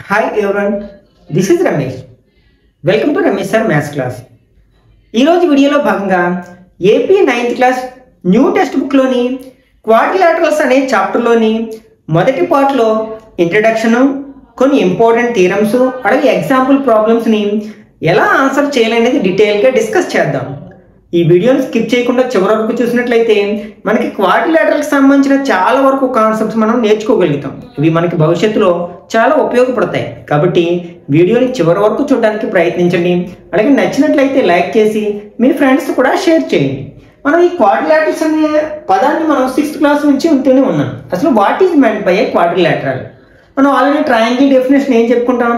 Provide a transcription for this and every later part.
Hi everyone, this is Ramesh. Welcome to Ramesh Sir Maths class. ఈ రోజు వీడియోలో భాగంగా AP 9th class new text బుక్లోని క్వాడ్రిలేటరల్స్ అనే చాప్టర్లోని మొదటి పార్ట్లో ఇంట్రడక్షన్, కొన్ని ఇంపార్టెంట్ థియరమ్స్, అలాగే ఎగ్జాంపుల్ ప్రాబ్లమ్స్ని ఎలా ఆన్సర్ చేయాలనేది డీటెయిల్గా డిస్కస్ చేద్దాం. ఈ వీడియోని స్కిప్ చేయకుండా చివరి వరకు చూసినట్లయితే మనకి క్వాడ్రిలేటరల్కి సంబంధించిన చాలా వరకు కాన్సెప్ట్స్ మనం నేర్చుకోగలుగుతాం. ఇవి మనకి భవిష్యత్తులో చాలా ఉపయోగపడతాయి. కాబట్టి వీడియోని చివరి వరకు చూడడానికి ప్రయత్నించండి. అలాగే నచ్చినట్లయితే లైక్ చేసి మీ ఫ్రెండ్స్ కూడా షేర్ చేయండి. మనం ఈ క్వాడ్రిలేటరల్స్ అనే పదాన్ని మనం 6th క్లాస్ నుంచి ఉంటూనే ఉన్నాం. అసలు what is meant by a quadrilateral? మనం ఆల్రెడీ ట్రయాంగిల్ డెఫినేషన్ ఏం చెప్పుకుంటాం?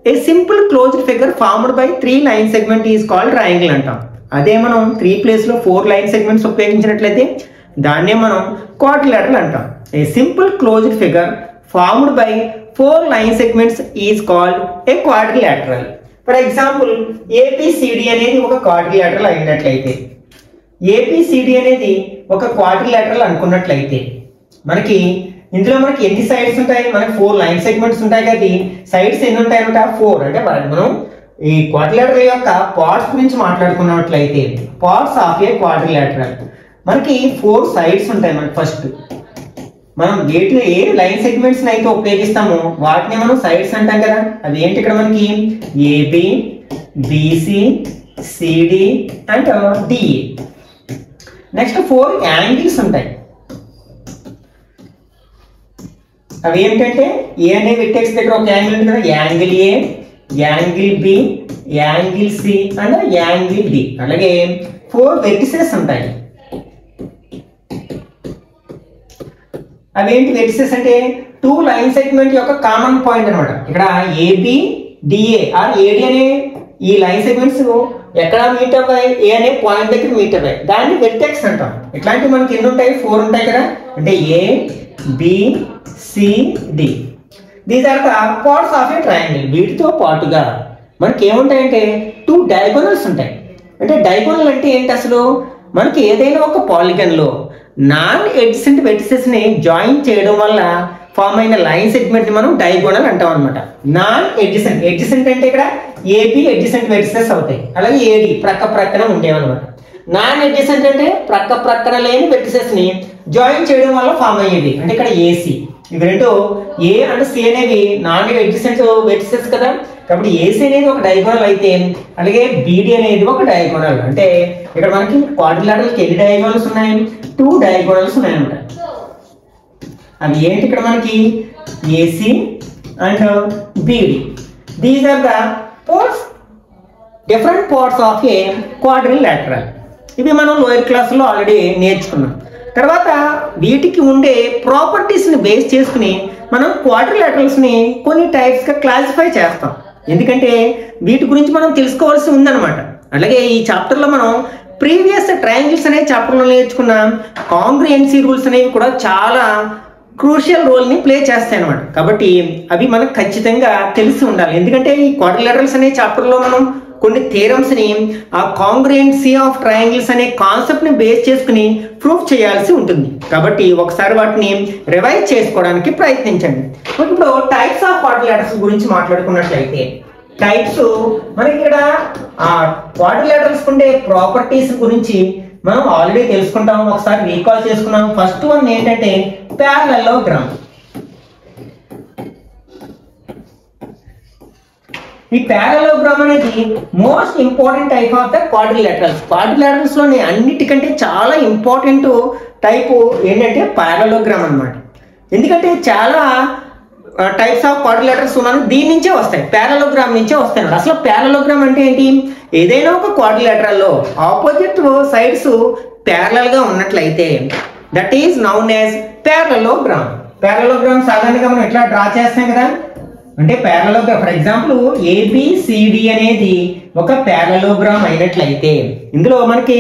ఏ simple closed figure formed by 3 line segment is called triangle అంటాం. అదే మనం 3 ప్లేస్లో 4 లైన్ సెగ్మెంట్స్ ఉపయోగించినట్లయితే దాన్నే మనం క్వాడ్రిలేటరల్ అంటాం. ఏ simple closed figure formed by 4 line segments is called a quadrilateral. For example APCD అనేది ఒక క్వాడ్రిలేటరల్ అయినట్లయితే, ఏపీసీడీ అనేది ఒక క్వాడ్రిలేటరల్ అనుకున్నట్లయితే మనకి ఇందులో మనకి ఎన్ని సైడ్స్ ఉంటాయి? మనకి 4 లైన్ సెగ్మెంట్స్ ఉంటాయి కదా. సైడ్స్ ఎన్ని ఉంటాయన్నమాట? 4. అంటే మనం ఈ క్వాడ్రిలేటరల్ యొక్క పార్ట్స్ గురించి మాట్లాడుకున్నట్లయితే పార్ట్స్ ఆఫ్ ఏ క్వాడ్రిలేటరల్ మనకి 4 సైడ్స్ ఉంటాయి. మనకి ఫస్ట్ మనం వీటిలో ఏ లైన్ సెగ్మెంట్స్ అయితే ఉపయోగిస్తామో వాటిని మనం సైడ్స్ అంటాం కదా. అది ఏంటి? ఇక్కడ మనకి AB, BC, CD and DA. Next 4 angles ఉంటాయి. అవి ఏంటంటే ఏ అనే విటెక్స్ దగ్గర ఒక యాంగిల్ ఉంటుంది కదా, angle A, angle B, angle C and angle D. అలాగే 4 వెర్టిసెస్ ఉంటాయి. అవేంటి వెర్టిసెస్ అంటే 2 లైన్ సెగ్మెంట్ యొక్క కామన్ పాయింట్ అనమాట. ఇక్కడ ఏబి, డిఏ ఆర్ ఏడి అనే ఈ లైన్ సెగ్మెంట్స్ ఎక్కడ మీట్ అవ్వాయి? ఏ అనే పాయింట్ దగ్గర మీట్ అవ్వాయి. దాన్ని వెర్టెక్స్ అంటాం. ఇట్లాంటివి మనకి ఎన్ని ఉంటాయి? 4 ఉంటాయి కదా. అంటే A, B, C, D. These are the parts of a triangle. వీటితో పాటుగా మనకి ఏముంటాయంటే 2 డయాగోనల్స్ ఉంటాయి. అంటే డయాగోనల్ అంటే ఏంటి? అసలు మనకి ఏదైనా ఒక పాలిగన్ లో నాన్ ఎడ్జసెంట్ వెర్టిసెస్ ని జాయిన్ చేయడం వల్ల ఫామ్ అయిన లైన్ సెగ్మెంట్ ని మనం డయాగోనల్ అంటాం అనమాట. నాన్ ఎడ్జసెంట్, ఎడ్జసెంట్ అంటే ఇక్కడ ఏబి ఎడ్జసెంట్ వెర్టిసెస్ అవుతాయి. అలాగే ఏడి ప్రక్క ప్రక్కన ఉండేవన్నమాట. నాన్ ఎడ్జసెంట్ అంటే ప్రక్క ప్రక్కన లేని వెర్టిసెస్ ని జాయిన్ చేయడం వల్ల ఫామ్ అయ్యేది. అంటే ఇక్కడ ఏసి, ఇవి రెండు ఏ అండ్ సి అనేవి నాన్ ఎడ్జసెంట్ వెర్టిసెస్ కదా. కాబట్టి ఏసీ అనేది ఒక డయాగోనల్ అయితే అలాగే బీడి అనేది ఒక డయాగోనల్. అంటే ఇక్కడ మనకి క్వాడ్రిలేటరల్కి ఎన్ని డయాగోనల్స్ ఉన్నాయి? 2 డయాగోనల్స్ ఉన్నాయన్నమాట. అవి ఏంటి? ఇక్కడ మనకి AC and BD. These are the parts, different parts of a quadrilateral. ఇవి మనం లోయర్ క్లాస్లో ఆల్రెడీ నేర్చుకున్నాం. తర్వాత వీటికి ఉండే ప్రాపర్టీస్ని బేస్ చేసుకుని మనం క్వాడ్రిలేటరల్స్ని కొన్ని టైప్స్గా క్లాసిఫై చేస్తాం. ఎందుకంటే వీటి గురించి మనం తెలుసుకోవాల్సి ఉందన్నమాట. అలాగే ఈ చాప్టర్లో మనం ప్రీవియస్ ట్రయాంగిల్స్ అనే చాప్టర్లో నేర్చుకున్న కాంగ్రుయెన్సీ రూల్స్ అనేవి కూడా చాలా క్రూషియల్ రోల్ని ప్లే చేస్తాయి అన్నమాట. కాబట్టి అవి మనకు ఖచ్చితంగా తెలిసి ఉండాలి. ఎందుకంటే ఈ క్వాడ్రిలేటరల్స్ అనే చాప్టర్లో మనం కొన్ని థియరమ్స్ని ఆ కాంగ్రుయెన్సీ ఆఫ్ ట్రయాంగిల్స్ అనే కాన్సెప్ట్ని బేస్ చేసుకుని ప్రూఫ్ చేయాల్సి ఉంటుంది. కాబట్టి ఒకసారి వాటిని రివైజ్ చేసుకోవడానికి ప్రయత్నించండి. ఇప్పుడు టైప్స్ ఆఫ్ క్వాడ్రిలేటరల్స్ గురించి మాట్లాడుకున్నట్లయితే టైప్స్ మనకి ఇక్కడ క్వాడ్రిలేటరల్స్ ఉండే ప్రాపర్టీస్ గురించి మనం ఆల్రెడీ తెలుసుకుంటాం. ఒకసారి రీకాల్ చేసుకున్నాం. ఫస్ట్ వన్ ఏంటంటే ప్యారలలోగ్రామ్. ఈ ప్యారలలోగ్రామ్ అనేది most important type of the quadrilaterals. Quadrilaterals లోని అన్నిటికంటే చాలా ఇంపార్టెంట్ టైపు ఏంటంటే ప్యారలలోగ్రామ్ అన్నమాట. ఎందుకంటే చాలా టైప్స్ ఆఫ్ క్వాడ్రిలేటరల్స్ మనం దీని నుంచే వస్తాయి, ప్యారలలోగ్రామ్ నుంచే వస్తాయి. అసలు ప్యారలలోగ్రామ్ అంటే ఏంటి? ఏదైనా ఒక క్వాడ్రిలేటరల్లో ఆపోజిట్ సైడ్స్ ప్యారలల్ గా ఉన్నట్లయితే that is noun as parallelogram. Parallelogram సాధారణంగా మనం ఎట్లా డ్రా చేస్తాం కదా. అంటే ప్యారలలోగ్రామ్ ఫర్ ఎగ్జాంపుల్ ఏబిసిడి అనేది ఒక ప్యారలలోగ్రామ్ అయినట్లయితే ఇందులో మనకి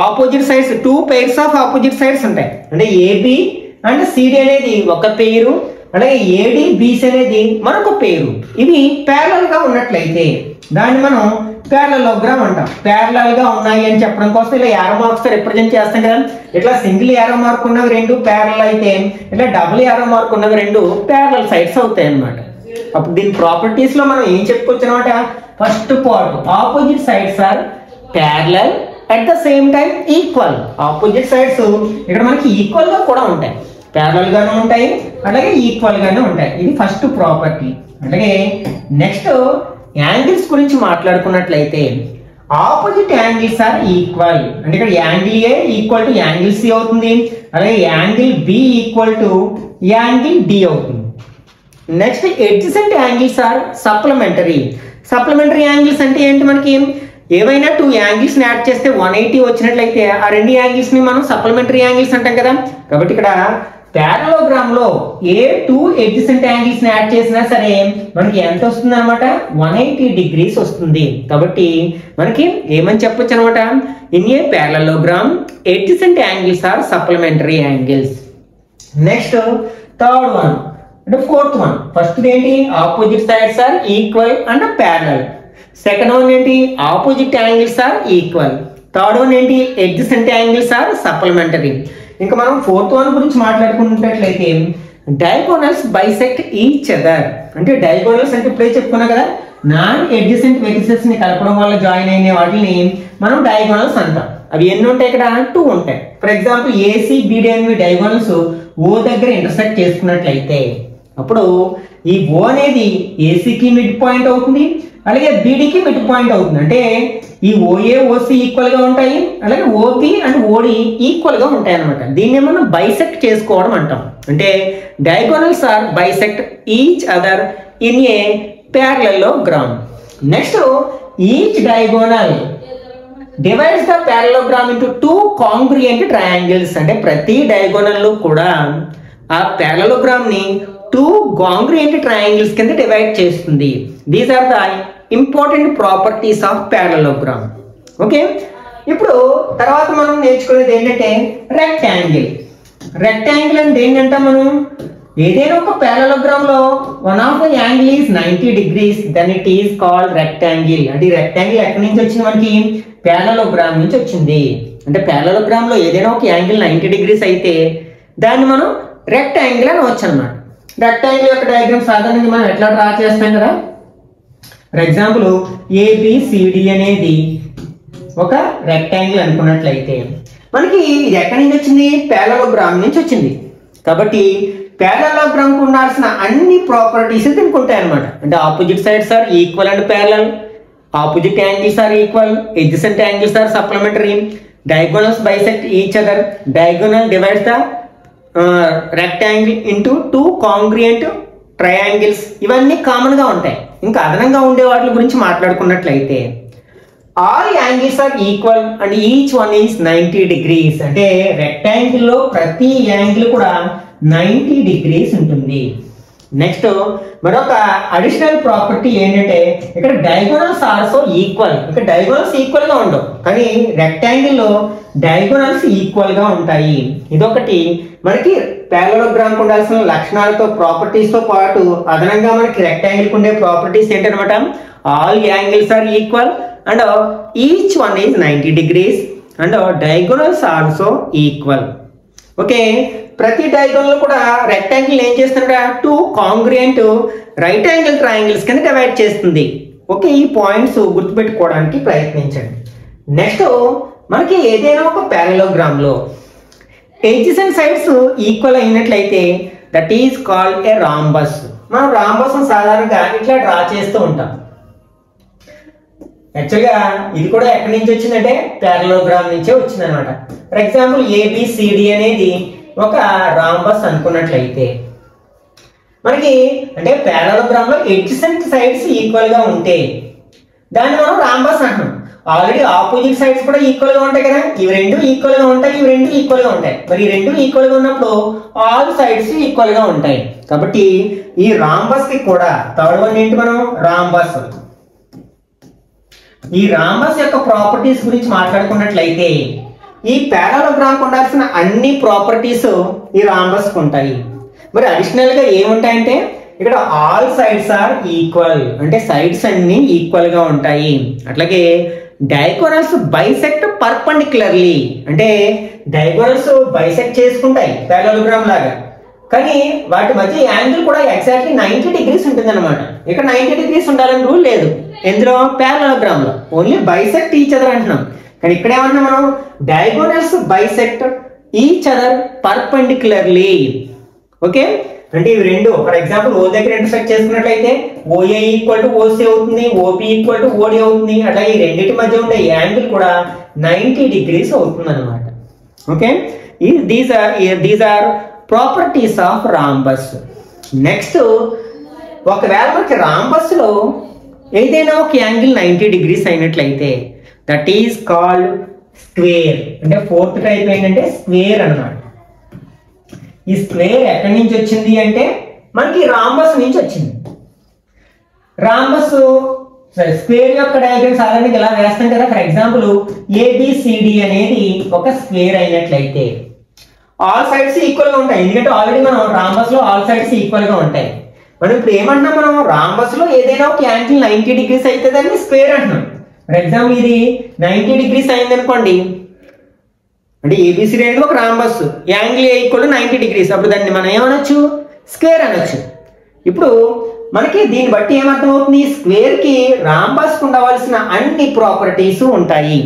opposite sides 2 pairs of opposite sides ఉంటాయి. అంటే ఏబి అండ్ సిడి అనేది ఒక పేరు, అలాగే ఏడి బీసీ అనేది మరొక పేరు. ఇవి ప్యారలల్ గా ఉన్నట్లయితే దాన్ని మనం ప్యారలలోగ్రామ్ అంటాం. ప్యారలల్ గా ఉన్నాయి అని చెప్పడం కోసం ఇలా యారో మార్క్స్ తో రిప్రజెంట్ చేస్తాం కదా. ఇట్లా సింగిల్ యారో మార్క్ ఉన్నవి 2 ప్యారలల్ అయితే, ఇట్లా డబుల్ యారో మార్క్ ఉన్నవి 2 ప్యారలల్ సైడ్స్ అవుతాయి అన్నమాట. అప్పుడు దీని ప్రాపర్టీస్ లో మనం ఏం చెప్పుకోవచ్చు అనమాట. First part, opposite sides are parallel at the same time equal. Opposite sides ఇక్కడ మనకి ఈక్వల్ గా కూడా ఉంటాయి, ప్యారలల్ గానే ఉంటాయి, అలాగే ఈక్వల్ గానే ఉంటాయి. ఇది ఫస్ట్ ప్రాపర్టీ. అలాగే నెక్స్ట్ యాంగిల్స్ గురించి మాట్లాడుకున్నట్లయితే ఆపోజిట్ యాంగిల్స్ ఆర్ ఈక్వల్. అంటే ఇక్కడ angle A equal to angle C అవుతుంది, అలాగే angle B equal to angle D అవుతుంది. Next adjacent angles are supplementary. Supplementary angles అంటే ఏంటి, మనకి ఏవైనా 2 యాంగిల్స్ ని యాడ్ చేస్తే 180 వచ్చినట్లయితే ఆ 2 యాంగిల్స్ ని మనం సప్లిమెంటరీ యాంగిల్స్ అంటాం కదా. కాబట్టి ఇక్కడ పారలోగ్రామ్ లో ఏ 2 ఎడ్జసెంట్ యాంగిల్స్ ని యాడ్ చేసినా సరే మనకి ఎంత వస్తుంది అనమాట, 180 డిగ్రీస్ వస్తుంది. కాబట్టి మనకి ఏమని చెప్పొచ్చు అనమాట, in a parallelogram adjacent angles are supplementary angles. Next third one అంటే ఫోర్త్ వన్. ఫస్ట్ ఏంటి, opposite sides are equal and parallel. Second one ఏంటి, opposite angles are equal. Third one ఏంటి, ఎడ్జసెంట్ యాంగిల్స్ ఆర్ సప్లిమెంటరీ. ఇంకా మనం fourth one గురించి మాట్లాడుకున్నట్లయితే diagonals bisect each other. అంటే diagonals అంటే ఇప్పుడే చెప్పుకున్నా కదా, నాన్ ఎడ్జసెంట్ వెర్టిసెస్ ని కలపడం వల్ల జాయిన్ అయిన వాటిని మనం డయాగోనల్స్ అంటాం. అవి ఎన్ని ఉంటాయి, ఇక్కడ 2 ఉంటాయి. ఫర్ ఎగ్జాంపుల్ ఏసీ బీడీ అనేవి డయాగోనల్స్ ఓ దగ్గర ఇంటర్సెక్ట్ చేసుకున్నట్లయితే అప్పుడు ఈ ఓ అనేది ఏసీకి మిడ్ పాయింట్ అవుతుంది, అలాగే బీడీకి మిడ్ పాయింట్ అవుతుంది. అంటే ఈ ఓఏ ఓసి ఈక్వల్ గా ఉంటాయి, అలాగే ఓబి అండ్ ఓడి ఈక్వల్ గా ఉంటాయి అనమాట. దీన్ని మనం బైసెక్ట్ చేసుకోవడం అంటాం. అంటే diagonals are bisect each other in a parallelogram. Next, each diagonal divides the parallelogram into 2 congruent triangles. అంటే ప్రతి diagonal లో కూడా ఆ parallelogram ని 2 congruent triangles కింద డివైడ్ చేస్తుంది. These are the important properties of parallelogram. Okay, ఇప్పుడు తర్వాత మనం నేర్చుకునేది ఏంటంటే రెక్టాంగిల్. రెక్టాంగిల్ అంటే ఏంటంటే మనం ఏదైనా ఒక parallelogram లో one of the angle is 90 degrees, then it is called rectangle. అంటే ఈ రెక్టాంగిల్ ఎక్కడి నుంచి వచ్చింది, మనకి parallelogram నుంచి వచ్చింది. అంటే parallelogram లో ఏదైనా ఒక యాంగిల్ 90 degrees అయితే దాన్ని మనం రెక్టాంగిల్ అని వచ్చు అన్నమాట. రెక్టాంగిల్ యొక్క డయాగ్రామ్ సాధారణంగా మనం ఎట్లా డ్రా చేస్తాం కదా. ఫర్ ఎగ్జాంపుల్ ఏబిసిడి అనేది ఒక రెక్టాంగిల్ అనుకున్నట్లయితే మనకి ఇది ఎక్కడి నుంచి వచ్చింది, parallelogram నుంచి వచ్చింది. కాబట్టి parallelogram కు ఉండాల్సిన అన్ని ప్రాపర్టీస్ దీనికి ఉంటాయి అన్నమాట. అంటే opposite sides are equal and parallel, opposite angles are equal, adjacent angles are supplementary, diagonals bisect each other, diagonal divides the rectangle into 2 congruent triangles. ఇవన్నీ కామన్ గా ఉంటాయి. ఇంకా అదనంగా ఉండే వాటి గురించి మాట్లాడుకున్నట్లయితే all angles are equal and each one is 90 degrees. అంటే రెక్టాంగిల్ లో ప్రతి యాంగిల్ కూడా 90 degrees ఉంటుంది. నెక్స్ట్ మరొక అడిషనల్ ప్రాపర్టీ ఏంటంటే ఇక్కడ డయాగోనల్స్ ఆల్సో ఈక్వల్. ఇక్కడ డయాగోనల్స్ ఈక్వల్ గా ఉండవు, కానీ రెక్టాంగిల్ లో డయాగోనల్స్ ఈక్వల్ గా ఉంటాయి. ఇదొకటి మనకి parallelogram కు ఉండాల్సిన లక్షణాలతో ప్రాపర్టీస్ తో పాటు అదనంగా మనకి రెక్టాంగిల్ కు ఉండే ప్రాపర్టీస్ ఏంటనమాట, all angles are equal and each one is 90 degrees and diagonals also equal. Okay, ప్రతి డయాగోనల్ కూడా రెక్టాంగిల్ ఏం చేస్తుందంటే 2 కాంగ్రుయెంట్ రైట్ యాంగిల్ ట్రయాంగిల్స్ కింద డివైడ్ చేస్తుంది. ఓకే, ఈ పాయింట్స్ గుర్తుపెట్టుకోవడానికి ప్రయత్నించండి. నెక్స్ట్ మనకి ఏదైనా ఒక parallelogram లో ఎడ్జెస్ అండ్ సైడ్స్ ఈక్వల్ అయినట్లయితే that is called a rhombus. మనం రాంబస్ సాధారణంగా ఇట్లా డ్రా చేస్తూ ఉంటాం. యాక్చువల్గా ఇది కూడా ఎక్కడి నుంచి వచ్చిందంటే parallelogram నుంచే వచ్చింది అనమాట. ఫర్ ఎగ్జాంపుల్ ఏబిసిడి అనేది ఒక రాంబస్ అనుకున్నట్లయితే మనకి అంటే parallelogram లో ఎడ్జసెంట్ సైడ్స్ ఈక్వల్ గా ఉంటే దాన్ని మనం రాంబస్ అంటున్నాం. ఆల్రెడీ ఆపోజిట్ సైడ్స్ కూడా ఈక్వల్ గా ఉంటాయి కదా, ఇవి రెండు ఈక్వల్ గా ఉంటాయి, ఇవి రెండు ఈక్వల్ గా ఉంటాయి. మరి ఈ రెండు ఈక్వల్ గా ఉన్నప్పుడు ఆల్ సైడ్స్ ఈక్వల్ గా ఉంటాయి. కాబట్టి ఈ రాంబస్ కి కూడా థర్డ్ వన్ ఏంటి, మనం రాంబస్. ఈ రాంబస్ యొక్క ప్రాపర్టీస్ గురించి మాట్లాడుకున్నట్లయితే ఈ parallelogram కు ఉండాల్సిన అన్ని ప్రాపర్టీస్ ఈ రాంబస్ కు ఉంటాయి. మరి అడిషనల్ గా ఏముంటాయంటే ఇక్కడ ఆల్ సైడ్స్ ఆర్ ఈక్వల్, అంటే సైడ్స్ అన్ని ఈక్వల్ గా ఉంటాయి. అట్లాగే డయాగోనల్స్ బైసెక్ట్ పర్పెండిక్యులర్లీ, అంటే డయాగోనల్స్ బైసెక్ట్ చేసుకుంటాయి parallelogram లాగా. కానీ వాటి మధ్య యాంగిల్ కూడా ఎగ్జాక్ట్లీ 90 degrees ఉంటుంది అనమాట. ఇక్కడ 90 degrees ఉండాలని రూల్ లేదు ఎందులో, ప్యారలలోగ్రామ్ లో. ఓన్లీ బైసెక్ట్ ఈచ్ అదర్ అంటున్నాం. కానీ ఇక్కడ ఏమన్నా మనం diagonals bisect each other perpendicularly. Okay, అంటే ఇవి రెండు ఫర్ ఎగ్జాంపుల్ ఓ దగ్గర ఇంటర్సెక్ట్ చేసుకున్నట్లయితే ఓఏ ఈక్వల్ టు ఓసి అవుతుంది, ఓబి ఈక్వల్ టు ఓడి అవుతుంది. అట్లాగే ఈ రెండింటి మధ్య ఉండే యాంగిల్ కూడా 90 degrees అవుతుంది అనమాట. Okay, these are properties of rhombus. Next, ఒకవేళ మనకి రాంబస్ లో ఏదైనా ఒక యాంగిల్ 90 degrees అయినట్లయితే దట్ ఈస్ కాల్డ్ స్క్వేర్. అంటే ఫోర్త్ టైప్ ఏంటంటే స్క్వేర్ అన్నమాట. ఈ స్క్వేర్ ఎక్కడి నుంచి వచ్చింది అంటే మనకి రాంబస్ నుంచి వచ్చింది. రాంబస్ స్క్వేర్ యొక్క డయాగ్రామ్ సాధారణంగా ఇలా వేస్తాం కదా. ఫర్ ఎగ్జాంపుల్ ఏబిసిడి అనేది ఒక స్క్వేర్ అయినట్లయితే ఆల్ సైడ్స్ ఈక్వల్ గా ఉంటాయి. ఎందుకంటే ఆల్రెడీ మనం రాంబస్ లో ఆల్ సైడ్స్ ఈక్వల్ గా ఉంటాయి. మనం ఇప్పుడు ఏమంటున్నాం, మనం రాంబస్ లో ఏదైనా ఒక యాంగిల్ 90 degrees అయితే దాన్ని స్క్వేర్ అంటున్నాం. ఫర్ ఎగ్జాంపుల్ ఇది 90 degrees అయింది అనుకోండి, అంటే ఏబిసిడి అనేది ఒక rhombus, angle A equal to 90 degrees. అప్పుడు దాన్ని మనం ఏమనొచ్చు, స్క్వేర్ అనొచ్చు. ఇప్పుడు మనకి దీన్ని బట్టి ఏమర్థం అవుతుంది, స్క్వేర్ కి రాంబస్ కు ఉండవలసిన అన్ని ప్రాపర్టీస్ ఉంటాయి.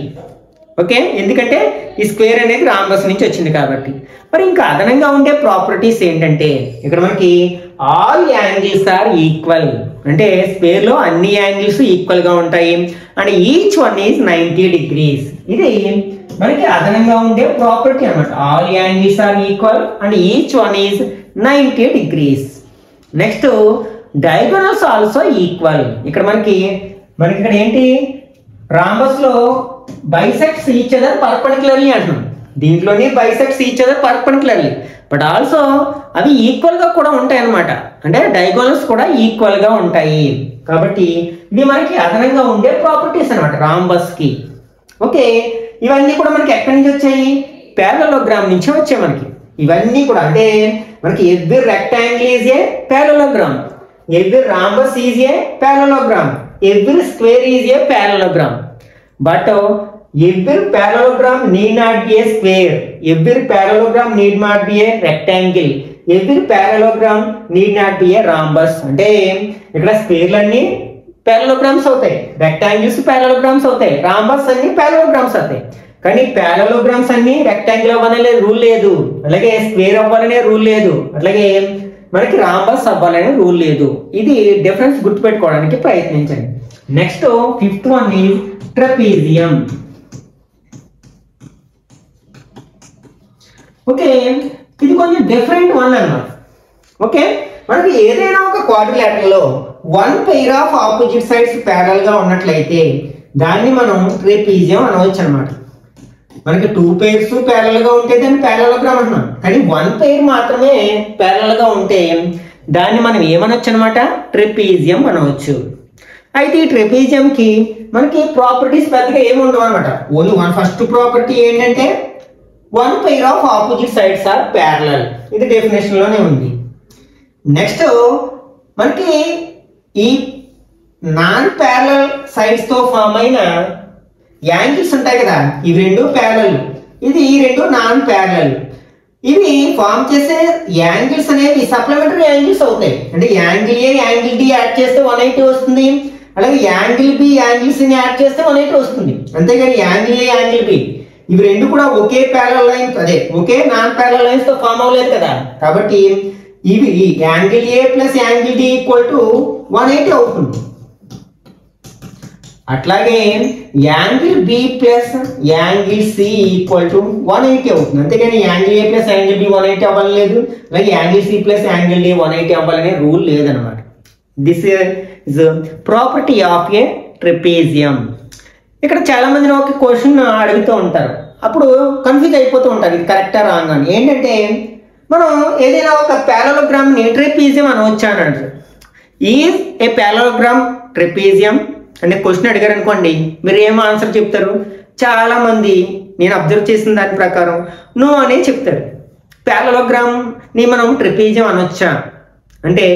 ఓకే, ఎందుకంటే ఈ స్క్వేర్ అనేది రాంబస్ నుంచి వచ్చింది కాబట్టి. మరి ఇంకా అదనంగా ఉండే ప్రాపర్టీస్ ఏంటంటే ఇక్కడ మనకి ఆల్ యాంగిల్స్ ఆర్ ఈక్వల్. అంటే స్క్వేర్ లో అన్ని యాంగిల్స్ ఈక్వల్ గా ఉంటాయి and each one is 90 degrees. ఇది మనకి అదనంగా ఉండే ప్రాపర్టీ అన్నమాట. All angles are equal and each one is 90 degrees. Next, diagonals also equal. ఇక్కడ మనకి ఇక్కడ ఏంటి, రాంబస్ లో బైసెక్ట్స్ ఈచ్ అదర్ పర్పెండిక్యులర్లీ అంటున్నాం. దీంట్లోనే bisects each other perpendicularly, but also అవి ఈక్వల్ గా కూడా ఉంటాయి అన్నమాట. అంటే డయాగోనల్స్ కూడా ఈక్వల్ గా ఉంటాయి. కాబట్టి ఇవి మనకి అదనంగా ఉండే ప్రాపర్టీస్ అన్నమాట రాంబస్ కి. ఓకే, ఇవన్నీ కూడా మనకి ఎక్కడి నుంచి వచ్చాయి, ప్యారలలోగ్రామ్ నుంచి వచ్చాయి మనకి. ఇవన్నీ కూడా అంటే మనకి every rectangle is a parallelogram, every rhombus is a parallelogram, every square is a parallelogram. But every parallelogram need not be a square, every parallelogram need not be a rectangle, every parallelogram need not be a rhombus. అంటే ఇక్కడ స్క్వేర్లు అన్ని parallelograms అవుతాయి, rectangles parallelograms అవుతాయి, rhombus అన్ని parallelograms అవుతాయి. కానీ parallelograms అన్ని rectangle అవ్వాలనే రూల్ లేదు, అలాగే స్క్వేర్ అవ్వాలనే రూల్ లేదు, అలాగే మనకి rhombus అవ్వాలనే రూల్ లేదు. ఇది డిఫరెన్స్ గుర్తుపెట్టుకోవడానికి ప్రయత్నించండి. Next, fifth one is trapezium. Okay, ఇది కొంచెం డిఫరెంట్ వన్ అన్నమాట. ఓకే, మనకి ఏదైనా ఒక క్వాడ్రిలేటరల్ లో one pair of opposite sides parallel గా ఉన్నట్లయితే దాన్ని మనం ట్రెపీజియం అనవచ్చు అనమాట. మనకి 2 pairs ప్యారల్ గా ఉంటే దాన్ని ప్యారలలోగ్రామ్ అంటున్నాం. కానీ 1 pair మాత్రమే ప్యారల్ గా ఉంటే దాన్ని మనం ఏమనొచ్చు అనమాట, ట్రెపీజియం అనవచ్చు. అయితే ఈ ట్రెపీజియం కి మనకి ప్రాపర్టీస్ పెద్దగా ఏమి ఉండవు అనమాట. ఓన్లీ ఫస్ట్ ప్రాపర్టీ ఏంటంటే 1 pair of opposite sides are parallel. ఇది డెఫినేషన్ లోనే ఉంది. నెక్స్ట్, మనకి ఈ నాన్ ప్యారలల్ సైడ్స్ తో ఫామ్ అయిన యాంగిల్స్ ఉంటాయి కదా, ఇవి రెండు ప్యారలల్, ఇది రెండు నాన్ ప్యారలల్. ఇవి ఫామ్ చేసే యాంగిల్స్ అనేవి సప్లిమెంటరీ యాంగిల్స్ అవుతాయి. అంటే angle A angle D add చేస్తే 180 వస్తుంది, అలాగే angle B angle C add చేస్తే 180 వస్తుంది. అంతేగాని యాంగిల్ ఏ యాంగిల్ బి ఇవి రెండు కూడా ఒకే ప్యారలల్ లైన్స్, అదే ఒకే నాన్ ప్యారలల్ లైన్స్ తో ఫామ్ అవ్వలేదు కదా. కాబట్టి ఇవి angle A plus angle D equal to 180 అవుతుంది. అట్లాగే angle B plus angle C equal to 180 అవుతుంది. అంతేగాని angle A plus angle B 180 అవ్వలేదు, అలాగే angle C plus angle D 180 అవ్వాలనే రూల్ లేదనమాట. This is property of a trapezium. ఇక్కడ చాలా మంది ఒక క్వశ్చన్ అడుగుతూ ఉంటారు, అప్పుడు కన్ఫ్యూజ్ అయిపోతూ ఉంటారు, ఇది కరెక్టా రాంగ్ అని. ఏంటంటే మనం ఏదైనా ఒక ప్యారలలోగ్రామ్ ని ట్రెపీజియం అనవచ్చా అని అంటారు. ఈజ్ ఏ ప్యారలలోగ్రామ్ ట్రెపీజియం అంటే క్వశ్చన్ అడిగారు అనుకోండి, మీరు ఏం ఆన్సర్ చెప్తారు? చాలా మంది నేను అబ్జర్వ్ చేసిన దాని ప్రకారం నో అనే చెప్తారు. ప్యారలలోగ్రామ్ ని మనం ట్రెపీజియం అనొచ్చా అంటే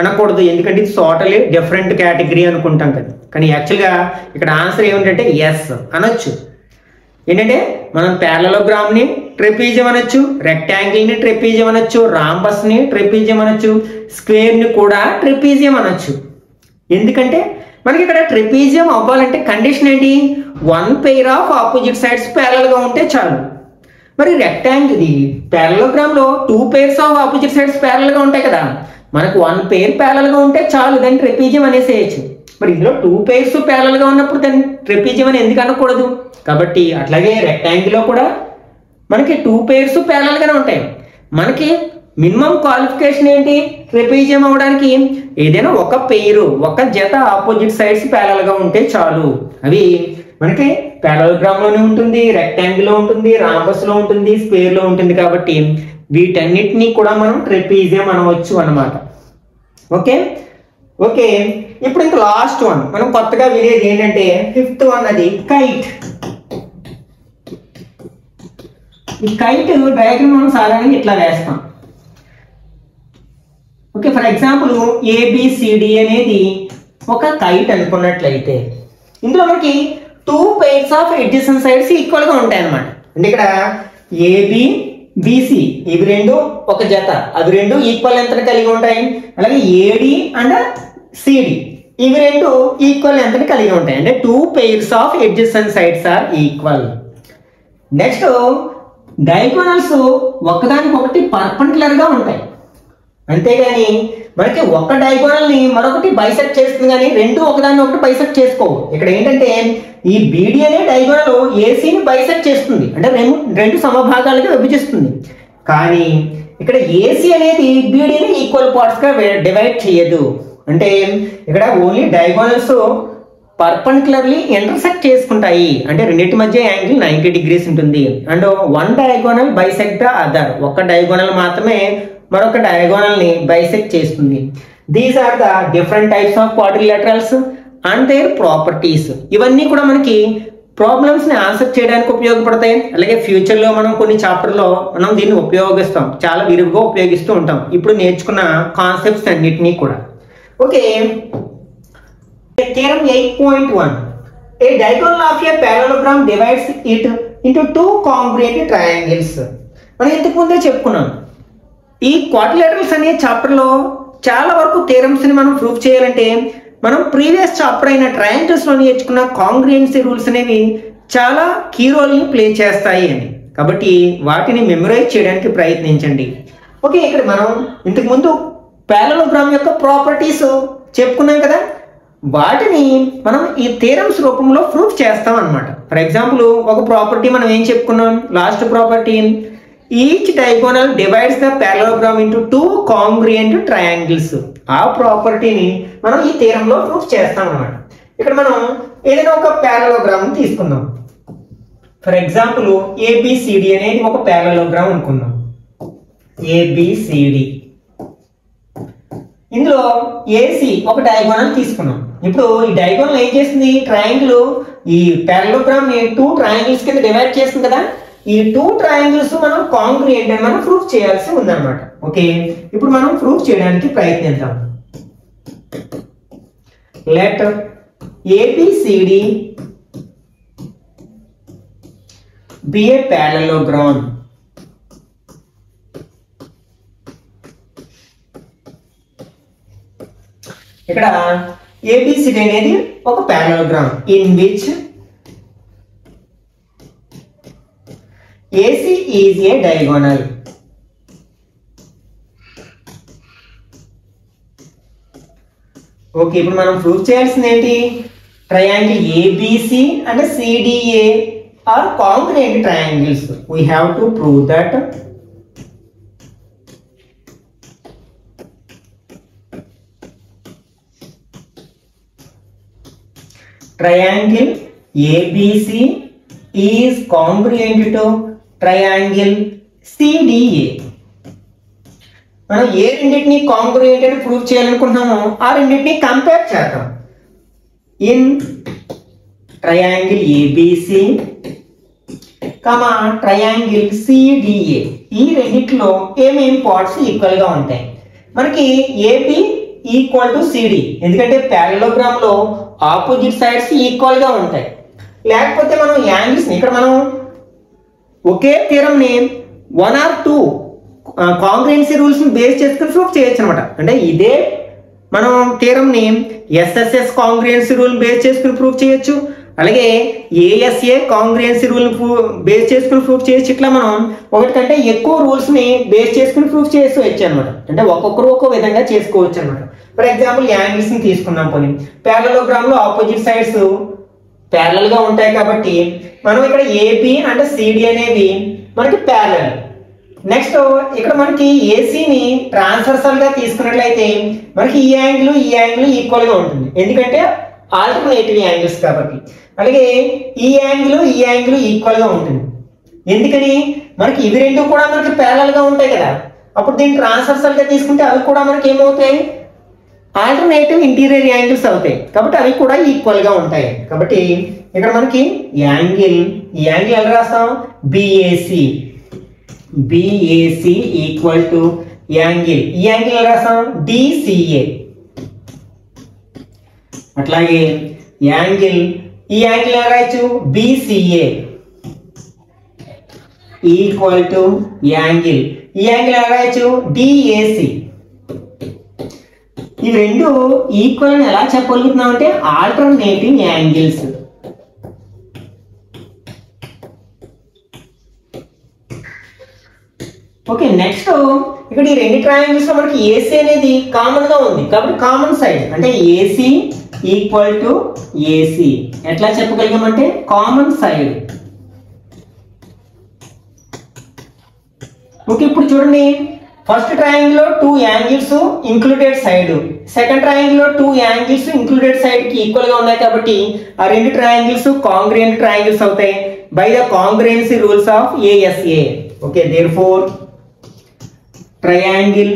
అనకూడదు, ఎందుకంటే ఇది టోటలీ డిఫరెంట్ కేటగిరీ అనుకుంటాం కదా. కానీ యాక్చువల్గా ఇక్కడ ఆన్సర్ ఏమిటంటే ఎస్ అనొచ్చు. ఏంటంటే మనం ప్యారలలోగ్రామ్ ని ట్రెపీజియం అనొచ్చు, రెక్టాంగిల్ ని ట్రెపీజియం అనొచ్చు, రాంబస్ ని ట్రెపీజియం అనొచ్చు, స్క్వేర్ ని కూడా ట్రెపీజియం అనొచ్చు. ఎందుకంటే మనకి ఇక్కడ ట్రెపీజియం అవ్వాలంటే కండిషన్ ఏంటి? One pair of opposite sides parallel గా ఉంటే చాలు. మరి రెక్టాంగిల్ ప్యారలలోగ్రామ్ లో 2 pairs of opposite sides parallel గా ఉంటాయి కదా, మనకు 1 pair ప్యారలల్ గా ఉంటే చాలు, దాన్ని ట్రెపీజియం అనేసేయచ్చు. మరి ఇందులో 2 pairs ప్యారలల్ గా ఉన్నప్పుడు దాన్ని ట్రెపీజియం అని ఎందుకు అనకూడదు? కాబట్టి అట్లాగే రెక్టాంగిల్ లో కూడా మనకి 2 pairs ప్యారలల్ గానే ఉంటాయి. మనకి మినిమం క్వాలిఫికేషన్ ఏంటి ట్రెపీజియం అవడానికి? ఏదైనా ఒక పేరు, ఒక జత ఆపోజిట్ సైడ్స్ ప్యారలల్ గా ఉంటే చాలు. అవి మనకి ప్యారలలోగ్రామ్ లోనే ఉంటుంది, రెక్టాంగిల్ లో ఉంటుంది, రాంబస్ లో ఉంటుంది, స్క్వేర్ లో ఉంటుంది. కాబట్టి వీటన్నిటిని కూడా మనం ట్రెపీజియం అనవచ్చు అన్నమాట. ఓకే ఓకే ఇప్పుడు ఇంకా లాస్ట్ వన్ మనం కొత్తగా వినేది ఏంటంటే 5th వన్, అది కైట్. ఈ కైట్ డయాగ్రామ్ మనం సాధారణంగా ఇట్లా వేస్తాం. ఓకే, ఫర్ ఎగ్జాంపుల్ ఏబిసిడి అనేది ఒక కైట్ అనుకున్నట్లయితే ఇందులో మనకి 2 pairs of adjacent sides equal గా ఉంటాయి అన్నమాట. అంటే ఇక్కడ ఏబి బిసి ఇవి రెండు ఒక జత, అవి రెండు ఈక్వల్ లెంత్ కలిగి ఉంటాయి. అలాగే ఏడి అండ్ సిడి ఇవి రెండు ఈక్వల్ లెంత్ కలిగి ఉంటాయి. అంటే 2 pairs of adjacent sides are equal. Next diagonals ఒకదానికొకటి పర్పెండిక్యులర్ గా ఉంటాయి. అంతేగాని మనకి ఒక డయాగోనల్ ని మరొకటి బైసెక్ట్ చేస్తుంది, కానీ రెండు ఒకదాన్ని ఒకటి బైసెక్ట్ చేసుకోవు. ఇక్కడ ఏంటంటే ఈ బీడి అనే డయాగోనల్ ఏసీని బైసెక్ట్ చేస్తుంది, అంటే రెండు సమభాగాలుగా విభజిస్తుంది. కానీ ఇక్కడ ఏసీ అనేది బీడీని ఈక్వల్ పార్ట్స్ గా డివైడ్ చేయదు. అంటే ఇక్కడ ఓన్లీ డయాగోనల్స్ పర్పెండిక్యులర్లీ ఇంటర్సెక్ట్ చేసుకుంటాయి. అంటే రెండింటి మధ్య యాంగిల్ 90 degrees ఉంటుంది. And one diagonal bisect the other, ఒక డయాగోనల్ మాత్రమే మరొక డయాగోనల్ ని బైసెక్ట్ చేస్తుంది. These are the different types of quadrilaterals and their properties. ఇవన్నీ కూడా మనకి ప్రాబ్లమ్స్ ని ఆన్సర్ చేయడానికి ఉపయోగపడతాయి. అలాగే ఫ్యూచర్ లో మనం కొన్ని చాప్టర్ లో మనం దీన్ని ఉపయోగిస్తాం, చాలా విరివిగా ఉపయోగిస్తూ ఉంటాం ఇప్పుడు నేర్చుకున్న కాన్సెప్ట్స్ అన్నిటినీ కూడా. Okay, theorem 8.1, a diagonal of a parallelogram divides it into 2 congruent triangles. మనం ఇంతకు ముందే చెప్పుకున్నాం. ఈ క్వాడ్రిలేటరల్స్ అనే చాప్టర్ లో చాలా వరకు థియరమ్స్ ని మనం ప్రూఫ్ చేయాలంటే మనం ప్రీవియస్ చాప్టర్ అయిన ట్రయాంగిల్స్ లో నేర్చుకున్న కాంగ్రుయెన్సీ రూల్స్ అనేవి చాలా కీ రోల్ ని ప్లే చేస్తాయి అని. కాబట్టి వాటిని మెమరైజ్ చేయడానికి ప్రయత్నించండి. ఓకే, ఇక్కడ మనం ఇంతకు ముందు ప్యారలలోగ్రామ్ యొక్క ప్రాపర్టీస్ చెప్పుకున్నాం కదా, వాటిని మనం ఈ థియరమ్స్ రూపంలో ప్రూఫ్ చేస్తాం అన్నమాట. ఫర్ ఎగ్జాంపుల్ ఒక ప్రాపర్టీ మనం ఏం చెప్పుకున్నాం, last property, each diagonal divides the parallelogram into 2 congruent triangles. ఆ ప్రాపర్టీని మనం ఈ థియరంలో ప్రూఫ్ చేస్తాం అన్నమాట. ఇక్కడ మనం ఏదైనా ఒక ప్యారలలోగ్రామ్ తీసుకుందాం. ఫర్ ఎగ్జాంపుల్ ఏబిసిడి అనేది ఒక ప్యారలలోగ్రామ్ అనుకుందాం. ఏబిసిడి, ఇందులో ఏసి ఒక డయాగోనల్ తీసుకున్నాం. ఇప్పుడు ఈ డయాగోనల్ ఏం చేస్తుంది, ట్రయాంగిల్ ఈ ప్యారలలోగ్రామ్ ని 2 triangles కింద డివైడ్ చేస్తుంది కదా, ఈ 2 triangles మనం కాంగ్రుయెంట్ అని మనం ప్రూఫ్ చేయాల్సి ఉందన్నమాట. ఓకే, ఇప్పుడు మనం ప్రూఫ్ చేయడానికి ప్రయత్నిద్దాం. Let ABCD be a parallelogram. ఇక్కడ ఏబిసిడి అనేది ఒక parallelogram in which AC is a diagonal. Okay, ఇప్పుడు మనం ప్రూఫ్ చేయాల్సింది ఏంటి, triangle ABC and CDA are congruent triangles. We have to prove that triangle ABC is congruent to triangle CDA. మనం ఏ రెండింటిని కాంగ్రుయెంట్ అని ప్రూవ్ చేయాలనుకుంటున్నామో ఆ రెండింటిని కంపేర్ చేద్దాం. In triangle ABC comma triangle CDA, ఈ రెండిట్లో ఏమేమి పార్ట్స్ ఈక్వల్ గా ఉంటాయి. మనకి ఏబి ఈక్వల్ టు సిడి, ఎందుకంటే ప్యారలలోగ్రామ్ లో ఆపోజిట్ సైడ్స్ ఈక్వల్ గా ఉంటాయి. లేకపోతే మనం యాంగిల్స్ ఇక్కడ మనం ఒకే థియరంని 1 or 2 కాంగ్రుయెన్సీ రూల్స్ ని బేస్ చేసుకుని ప్రూఫ్ చేయొచ్చు అనమాట. అంటే ఇదే మనం థియరంని ఎస్ఎస్ఎస్ కాంగ్రుయెన్సీ రూల్ బేస్ చేసుకుని ప్రూఫ్ చేయొచ్చు, అలాగే ఏఎస్ఏ కాంగ్రుయెన్సీ రూల్ బేస్ చేసుకుని ప్రూఫ్ చేయొచ్చు. ఇట్లా మనం ఒకటి కంటే ఎక్కువ రూల్స్ ని బేస్ చేసుకుని ప్రూఫ్ చేసుకోవచ్చు అనమాట. అంటే ఒక్కొక్కరు ఒక్కో విధంగా చేసుకోవచ్చు అనమాట. ఫర్ ఎగ్జాంపుల్ యాంగిల్స్ ని తీసుకున్నాం. పోనీ ప్యారలలోగ్రామ్ లో ఆపోజిట్ సైడ్స్ ప్యారలల్ గా ఉంటాయి కాబట్టి మనం ఇక్కడ ఏబి అండ్ సిడి అనేవి మనకి ప్యారలల్. నెక్స్ట్ ఇక్కడ మనకి ఏసీని ట్రాన్స్వర్సల్ గా తీసుకున్నట్లయితే మనకి ఈ యాంగిల్ ఈక్వల్ గా ఉంటుంది, ఎందుకంటే ఆల్టర్నేటివ్ యాంగిల్స్ కాబట్టి. అలాగే ఈ యాంగిల్ ఈక్వల్ గా ఉంటుంది, ఎందుకని మనకి ఇవి రెండు కూడా మనకి ప్యారలల్ గా ఉంటాయి కదా. అప్పుడు దీన్ని ట్రాన్స్వర్సల్ గా తీసుకుంటే అవి కూడా మనకి ఏమవుతాయి, ఆల్టర్నేటివ్ ఇంటీరియర్ యాంగిల్స్ అవుతాయి, కాబట్టి అవి కూడా ఈక్వల్ గా ఉంటాయి. కాబట్టి ఇక్కడ మనకి ఈ యాంగిల్ ఎలా రాస్తాం, బిఏసి ఈక్వల్ టు యాంగిల్, ఈ యాంగిల్ ఎలా రాస్తాం, డిసిఏ. అట్లాగే ఈ యాంగిల్ ఎలా రాయొచ్చు, బిసిఏ ఈక్వల్ టు యాంగిల్, ఈ యాంగిల్ ఎలా రాయొచ్చు, డిఏసి. ఈ రెండు ఈక్వల్ అని ఎలా చెప్పగలుగుతున్నాం అంటే ఆల్టర్నేటివ్ యాంగిల్స్. ఓకే, నెక్స్ట్ ఇక్కడ ఈ రెండు ట్రయాంగిల్స్ లో మనకి ఏసీ అనేది కామన్ గా ఉంది కాబట్టి కామన్ సైడ్ అంటే ఏసీ ఈక్వల్ టు ఏసీ ఎట్లా చెప్పగలిగామంటే కామన్ సైడ్. ఓకే, ఇప్పుడు చూడండి, ఫస్ట్ ట్రయాంగిల్ లో 2 angles included side, second triangle లో 2 యాంగిల్స్ ఇంక్లూడెడ్ సైడ్ కి ఈక్వల్ గా ఉన్నాయి కాబట్టి ఆ రెండు ట్రయాంగిల్స్ కాంగ్రుయెంట్ ట్రయాంగిల్స్ అవుతాయి by the congruency rules of ASA. Okay, therefore triangle,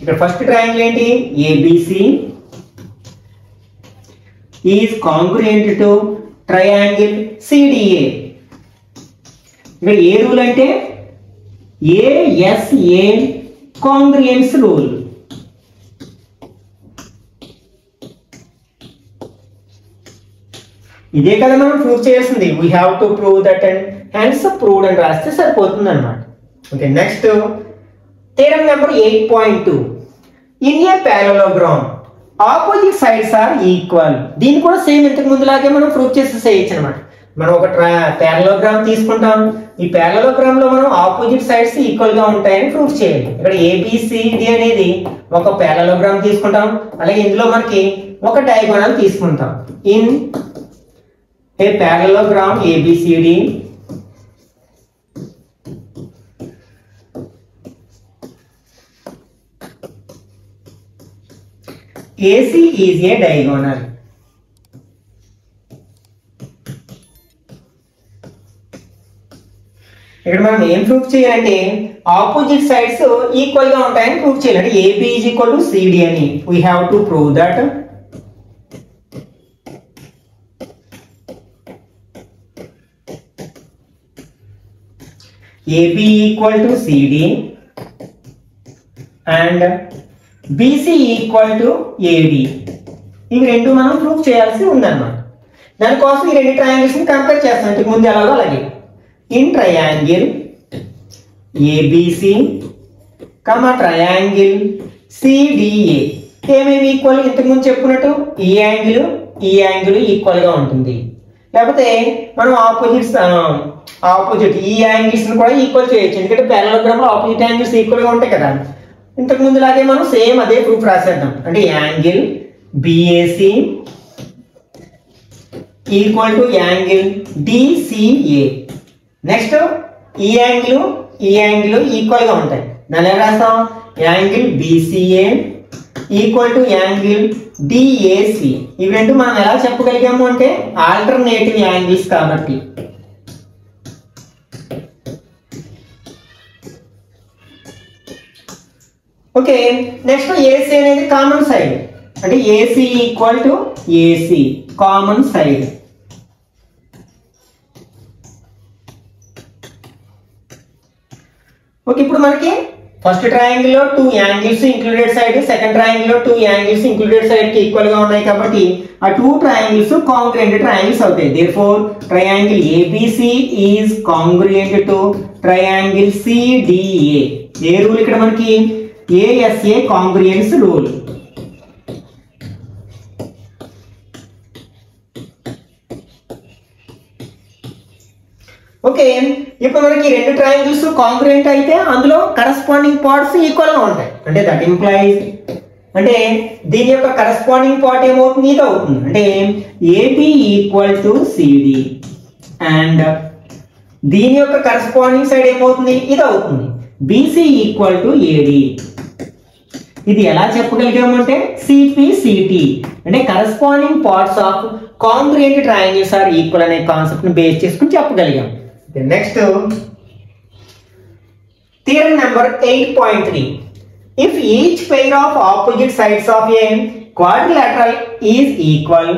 ఇక్కడ ఫస్ట్ ట్రయాంగిల్ ఏంటి, ABC is congruent to triangle CDA. ఇక్కడ ఏ రూల్ అంటే ఏఎస్ఏ కాంగ్రుయెన్స్ రూల్. ఇదే కదా మనం ప్రూవ్ చేయాల్సింది. We have to prove that and hence proved అని రాస్తే సరిపోతుంది అనమాట. Okay, next theorem number 8.2. In a parallelogram opposite sides are equal. దీన్ని కూడా సేమ్ ఇంతకు ముందులాగే మనం ప్రూవ్ చేసేసేయచ్చు అనమాట. మనం ఒక ప్యారలలోగ్రామ్ తీసుకుంటాం, ఈ ప్యారలలోగ్రామ్ లో మనం ఆపోజిట్ సైడ్స్ ఈక్వల్ గా ఉంటాయని ప్రూవ్ చేయాలి. ఇక్కడ ఏబిసిడి అనేది ఒక ప్యారలలోగ్రామ్ తీసుకుంటాం, అలాగే ఇందులో మనకి ఒక డయాగోనల్ తీసుకుంటాం. In a parallelogram ABCD AC is a diagonal. ఇక్కడ మనం ఏం ప్రూఫ్ చేయాలంటే ఆపోజిట్ సైడ్స్ ఈక్వల్ గా ఉంటాయని ప్రూఫ్ చేయాలి. అంటే AB is equal to CD అని we have to prove that AB equal to CD and BC equal to AD. ఇవి రెండు మనం ప్రూఫ్ చేయాల్సి ఉందన్నమాట. దానికోసం ఈ రెండు ట్రయాంగిల్స్ ని కంపేర్ చేస్తాం ఇంతకు ముందు ఎలాగో అలాగే. In triangle ABC triangle CDA ఏమేమి ఈక్వల్, ఇంతకు ముందు చెప్పుకున్నట్టు ఈ యాంగిల్ ఈక్వల్ గా ఉంటుంది. లేకపోతే మనం ఆపోజిట్ ఈ యాంగిల్స్ ని కూడా ఈక్వల్ చేయొచ్చు, ఎందుకంటే ప్యారలలోగ్రామ్ లో ఆపోజిట్ యాంగిల్స్ ఈక్వల్ గా ఉంటాయి కదా. ఇంతకు ముందు లాగే మనం సేమ్ అదే ప్రూఫ్ రాసేద్దాం. అంటే angle BAC equal to angle DCA. Next ఈ యాంగిల్ ఈక్వల్ గా ఉంటాయి, దాన్ని ఎలా రాస్తాం, angle BCA equal to angle DAC. ఇవి రెండు మనం ఎలా చెప్పగలిగాము అంటే ఆల్టర్నేటివ్ యాంగిల్స్ కాబట్టి. ఓకే, నెక్స్ట్ AC అనేది కామన్ సైడ్, అంటే AC equal to AC common side. Okay, ఇప్పుడు మనకి ఫస్ట్ ట్రయాంగిల్ లో 2 angles included side, second triangle లో 2 యాంగిల్స్ ఇంక్లూడెడ్ సైడ్ కి ఈక్వల్ గా ఉన్నాయి కాబట్టి ఆ 2 ట్రయాంగిల్స్ కాంగ్రుయెంట్ ట్రయాంగిల్స్ అవుతాయి. Therefore triangle ABC is congruent to triangle CDA. ఏ రూల్ ఇక్కడ మనకి ASA కాంగ్రుయెన్స్ రూల్. ఓకే, ఇప్పుడు మనకి రెండు ట్రయాంగిల్స్ కాంగ్రుయెంట్ అయితే అందులో కరస్పాండింగ్ పార్ట్స్ ఈక్వల్ గా ఉంటాయి. అంటే దట్ ఇంప్లైజ్, అంటే దీని యొక్క కరస్పాండింగ్ పార్ట్ ఏమవుతుంది, ఇది అవుతుంది. అంటే AB equal to CD and దీని యొక్క కరస్పాండింగ్ సైడ్ ఏమవుతుంది, ఇది అవుతుంది. BC equal to AD. ఇది ఎలా చెప్పగలిగామంటే CPCT అంటే corresponding parts of congruent triangles are equal అనే కాన్సెప్ట్ ని బేస్ చేసుకుని చెప్పగలిగాం. Next theorem number 8.3. If each pair of opposite sides of a quadrilateral is equal,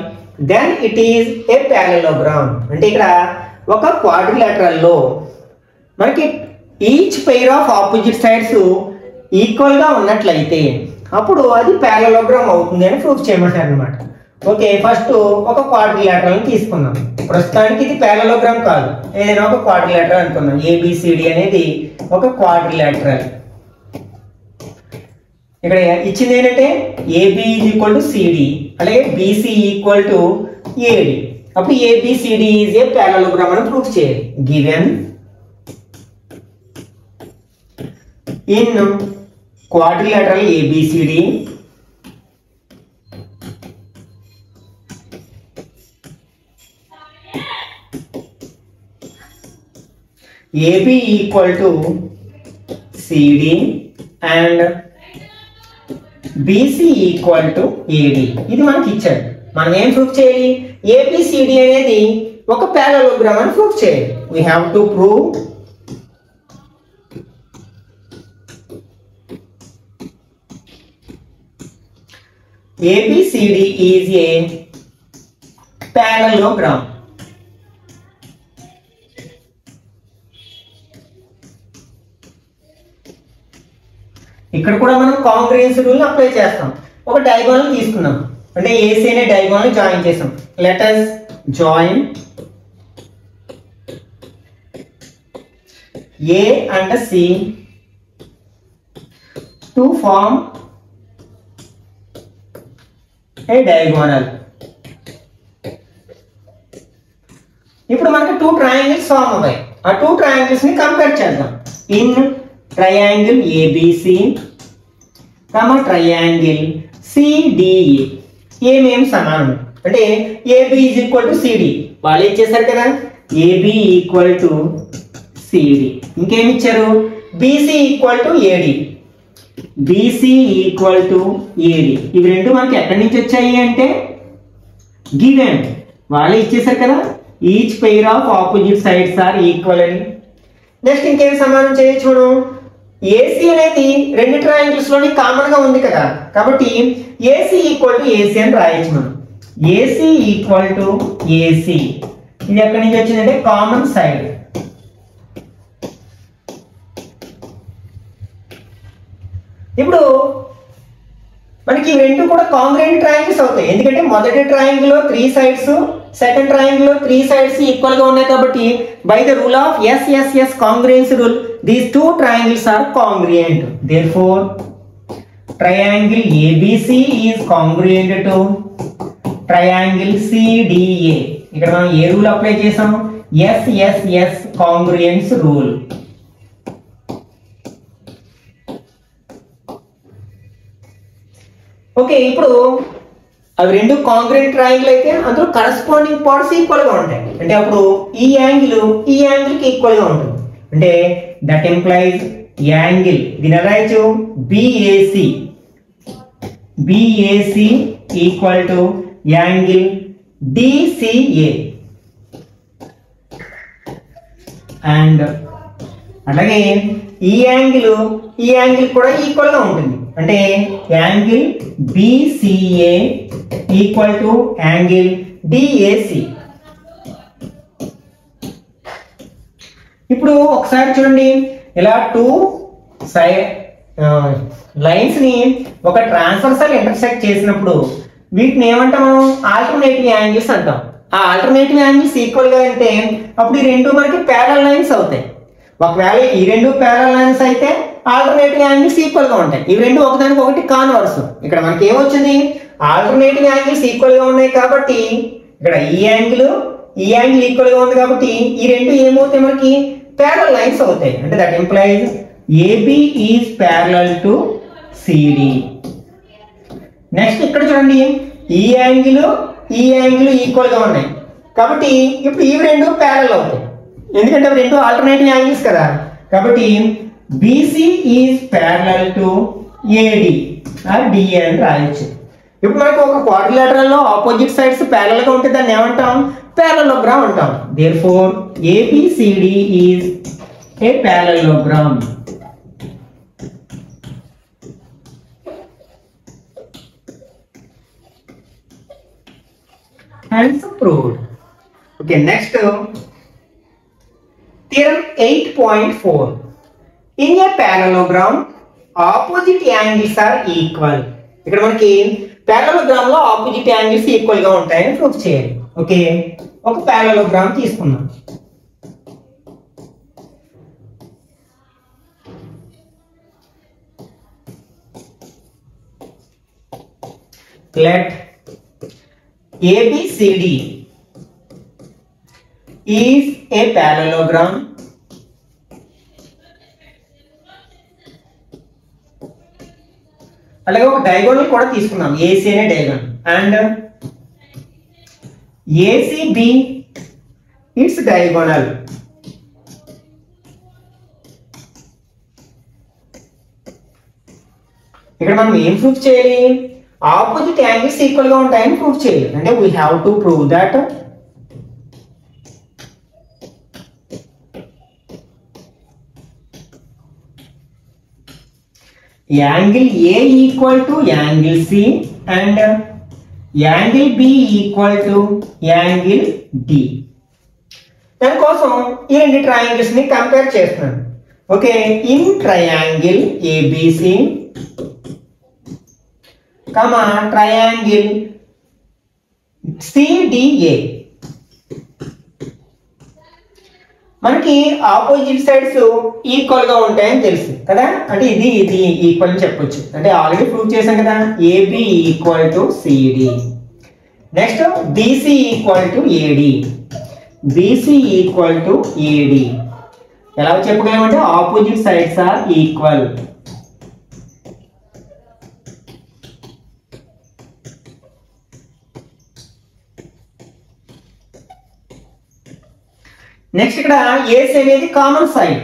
then it is a parallelogram. అంటే ఇక్కడ ఒక క్వాడ్రిలేటరల్ లో మనకి each pair of opposite sides equal గా ఉన్నట్లయితే అప్పుడు అది పారలెలోగ్రామ్ అవుతుంది అని ప్రూఫ్ చేయమంటారు అన్నమాట. ఓకే, ఫస్ట్ ఒక క్వాడ్రిలేటరల్ తీసుకుందాం. ప్రస్తుతానికి ఇది పారలెలోగ్రామ్ కాదు, ఏదైనా ఒక క్వాడ్రిలేటరల్ అనుకుందాం. ABCD అనేది ఒక క్వాడ్రిలేటరల్. ఇక్కడ ఇచ్చింది ఏంటంటే AB ఈక్వల్ టు CD అలాగే BC ఈక్వల్ టు AD. అప్పుడు ABCD ఈజ్ ఏ పారలెలోగ్రామ్ అని ప్రూఫ్ చేయాలి. Given in quadrilateral ABCD AB equal to CD and BC equal to AD. ఇది మనకి ఇచ్చాడు. మనం ఏం ప్రూఫ్ చేయాలి, ABCD అనేది ఒక పారలెలోగ్రామ్ అని ప్రూఫ్ చేయాలి. we have to prove ABCD is a parallelogram. ఇక్కడ కూడా మనం కాంగ్రుయెన్స్ రూల్ అప్లై చేస్తాం. ఒక డయాగోనల్ తీసుకున్నాం, అంటే AC అనే డయాగోనల్ జాయిన్ చేసాం. Let us join A and C to form a diagonal. ఇప్పుడు మనకి 2 ట్రయాంగిల్స్ ఫామ్ అయ్యాయి. ఆ 2 ట్రయాంగిల్స్ ని కంపేర్ చేద్దాం. In triangle ABC triangle CDA ఏమేం సమానం అంటే AB is equal to CD వాళ్ళు ఇచ్చేసారు కదా, AB ఈక్వల్ టు CD. ఇంకేమి ఇచ్చారు, BC equal to AD, BC equal to AD. ఇవి రెండు మనకి ఎక్కడి నుంచి వచ్చాయి అంటే గివెన్, వాళ్ళే ఇచ్చేసారు కదా, each pair of opposite sides are equal అని. నెక్స్ట్ ఇంకేం సమానం చేయొచ్చు మనం, AC అనేది రెండు ట్రయాంగిల్స్ లోని కామన్ గా ఉంది కదా, కాబట్టి AC ఈక్వల్ టు AC అని రాయొచ్చు మనం. AC ఈక్వల్ టు AC ఇది ఎక్కడి నుంచి వచ్చిందంటే కామన్ సైడ్. ఇప్పుడు మనకి రెండు కూడా కాంగ్రుయెంట్ ట్రయాంగిల్స్ అవుతాయి, ఎందుకంటే మొదటి ట్రయాంగిల్ లో 3 సైడ్స్, సెకండ్ ట్రయాంగిల్ లో 3 సైడ్స్ ఈక్వల్ గా ఉన్నాయి కాబట్టి by the rule of SSS congruence rule these 2 triangles are congruent. Therefore triangle ABC is congruent to triangle CDA. ఇక్కడ మనం ఏ రూల్ అప్లై చేసాం, SSS కాంగ్రుయెన్స్ రూల్. ఓకే, ఇప్పుడు అవి రెండు కాంగ్రుయెంట్ ట్రయాంగిల్ అయితే అందులో కరస్పాండింగ్ పార్ట్స్ ఈక్వల్ గా ఉంటాయి. అంటే అప్పుడు ఈ యాంగిల్ కి ఈక్వల్ గా ఉంటుంది. అంటే దట్ ఇంప్లైజ్ యాంగిల్ దీని రాయొచ్చు BAC equal to angle DCA. And అలాగే ఈ యాంగిల్ కూడా ఈక్వల్ గా ఉంటుంది. అంటే angle BCA equal to angle DAC. ఇప్పుడు ఒకసారి చూడండి, ఇలా 2 లైన్స్ ని ఒక ట్రాన్స్వర్సల్ ఇంటర్సెక్ట్ చేసినప్పుడు వీటిని ఏమంటాం మనం ఆల్టర్నేటివ్ యాంగిల్స్ అంటాం. ఆ ఆల్టర్నేటివ్ యాంగిల్స్ ఈక్వల్ గా అంటే అప్పుడు ఈ రెండు మనకి ప్యారలల్ లైన్స్ అవుతాయి. ఒకవేళ ఈ రెండు ప్యారలల్ లైన్స్ అయితే ఆల్టర్నేటివ్ యాంగిల్స్ ఈక్వల్ గా ఉంటాయి. ఇవి రెండు ఒకదానికి ఒకటి కాన్వర్స్. ఇక్కడ మనకి ఏమొచ్చింది, ఆల్టర్నేటివ్ యాంగిల్స్ ఈక్వల్ గా ఉన్నాయి కాబట్టి ఇక్కడ ఈ యాంగిల్ ఈక్వల్ గా ఉంది కాబట్టి ఈ రెండు ఏమవుతాయి, మనకి ప్యారలల్ లైన్స్ అవుతాయి. అంటే that implies AB is parallel to CD. Next ఇక్కడ చూడండి, ఈ యాంగిల్ ఈక్వల్ గా ఉన్నాయి కాబట్టి ఇప్పుడు ఈ రెండు ప్యారలల్ అవుతాయి, ఎందుకంటే అవి రెండు ఆల్టర్నేటివ్ యాంగిల్స్ కదా. కాబట్టి BC is parallel to AD or DA అని రాయొచ్చు. ఇప్పుడు మనకు ఒక క్వాడ్రిలేటరల్ లో ఆపోజిట్ సైడ్స్ ప్యారలల్ గా ఉంటే దాన్ని ఏమంటాం, parallelogram అంటాం. Therefore ABCD is a parallelogram. Hence proved. Okay, next theorem 8.4. In a parallelogram opposite angles are equal. ఇక్కడ మనకి parallelogram లో opposite angles ఈక్వల్ గా ఉంటాయని ప్రూఫ్ చేయాలి. ఓకే, ఒక parallelogram తీసుకుందాం. Let ABCD is a parallelogram అలాగే ఒక డయాగోనల్ కూడా తీసుకున్నాం, AC అనే diagonal, and ACB it's diagonal. ఇక్కడ మనం ఏం ప్రూఫ్ చేయాలి, ఆపోజిట్ యాంగిల్స్ ఈక్వల్ గా ఉంటాయని ప్రూఫ్ చేయాలి. అంటే we have to prove that angle A equal to angle C and angle B equal to angle D. దానికోసం ఈ రెండు ట్రయాంగిల్స్ ని కంపేర్ చేస్తున్నాను. Okay, in triangle ABC comma triangle CDA మనకి ఆపోజిట్ సైడ్స్ ఈక్వల్ గా ఉంటాయని తెలుసు కదా. అంటే ఇది ఈక్వల్ అని చెప్పొచ్చు, అంటే ఆల్రెడీ ప్రూవ్ చేశాం కదా. AB equal to CD. Next BC equal to AD. BC equal to AD. ఎలా చెప్పగలమంటే opposite sides are equal. Next ఇక్కడ AC అనేది common side,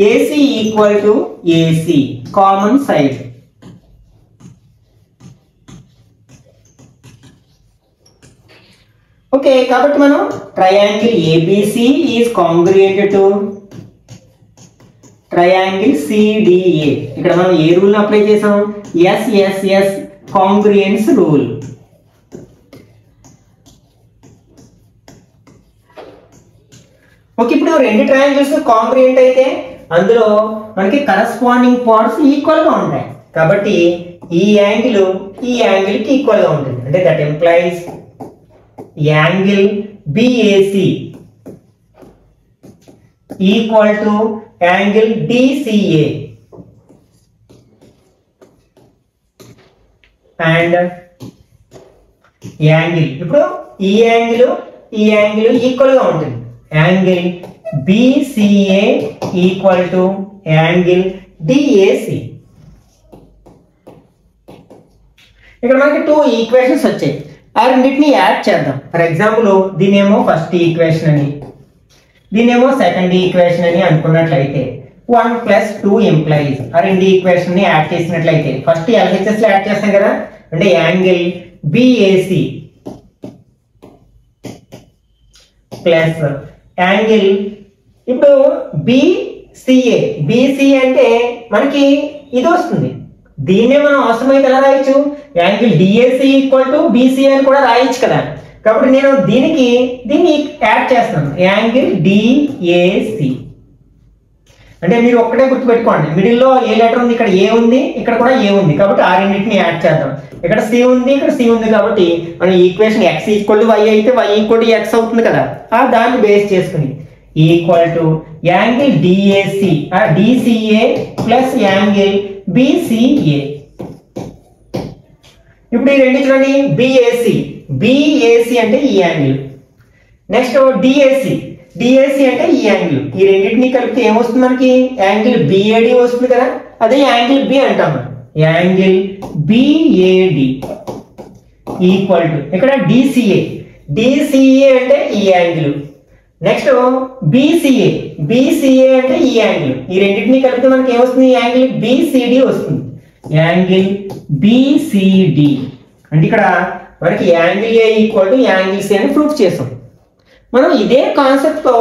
AC equal to AC common side. Okay, కాబట్టి మనం triangle ABC is congruent to triangle CDA. ఇక్కడ మనం ఏ rule apply చేసాం, SSS కాంగ్రుయెన్స్ రూల్. ఓకే, ఇప్పుడు రెండు ట్రయాంగిల్స్ కాంగ్రుయెంట్ అయితే అందులో మనకి కరస్పాండింగ్ పార్ట్స్ ఈక్వల్ గా ఉంటాయి. కాబట్టి ఈ యాంగిల్ కి ఈక్వల్ గా ఉంటుంది. అంటే that implies angle BAC equal to angle DCA and angle, ఇప్పుడు ఈ యాంగిల్ ఈక్వల్ గా ఉంటుంది. Angle BCA equal to angle DAC. ఇక్కడ మనకి టూ ఈక్వేషన్స్ వచ్చాయి, ఆ రెండింటిని యాడ్ చేద్దాం. ఫర్ ఎగ్జాంపుల్ దీనేమో ఫస్ట్ ఈక్వేషన్ అని, దీనేమో సెకండ్ ఈక్వేషన్ అని అనుకున్నట్లయితే 1 + 2 ఇంప్లైజ్ ఆ రెండు ఈక్వేషన్ ని యాడ్ చేసినట్లయితే ఫస్ట్ LHS లో యాడ్ చేస్తాం కదా. అంటే యాంగిల్ BAC ప్లస్ యాంగిల్ ఇప్పుడు BCA అంటే మనకి ఇది వస్తుంది. దీన్నే మనం అవసరమైతే ఎలా రాయొచ్చు, angle DAC equal to BCA అని కూడా రాయొచ్చు కదా. కాబట్టి నేను దీన్ని యాడ్ చేస్తాను, యాంగిల్ DAC. అంటే మీరు ఒక్కటే గుర్తుపెట్టుకోండి, మిడిల్లో ఏ లెటర్ ఉంది, ఇక్కడ ఏ ఉంది, ఇక్కడ కూడా ఏ ఉంది, కాబట్టి ఆ రెండింటిని యాడ్ చేద్దాం. ఇక్కడ సి ఉంది, ఇక్కడ సి ఉంది, కాబట్టి మనం equation x equal to y అయితే y ఈక్వల్ టు x అవుతుంది కదా, దాన్ని బేస్ చేసుకుని equal to angle DAC DCA plus angle BCA. ఇప్పుడు ఈ రెండు చూడండి, బిఏసి బిఏసి అంటే ఈ యాంగిల్, నెక్స్ట్ డిఏసి డిఏసి అంటే ఈ యాంగిల్, ఈ రెండింటిని కలిపితే ఏమొస్తుంది మనకి, యాంగిల్ బిఏడి వస్తుంది కదా, అదే యాంగిల్ బి అంటాం. యాంగిల్ బిఏడి ఈక్వల్ టు ఇక్కడ డిసిఏ డిసిఏ అంటే ఈ యాంగిల్, నెక్స్ట్ బిసిఏ బిసిఏ అంటే ఈ యాంగిల్, ఈ రెండింటిని కలిపితే మనకి ఏమొస్తుంది, యాంగిల్ బిసిడి వస్తుంది. యాంగిల్ బిసిడి అంటే ఇక్కడ మనకి angle A equal to angle C అని ప్రూఫ్ చేసాం. మనం ఇదే కాన్సెప్ట్ తో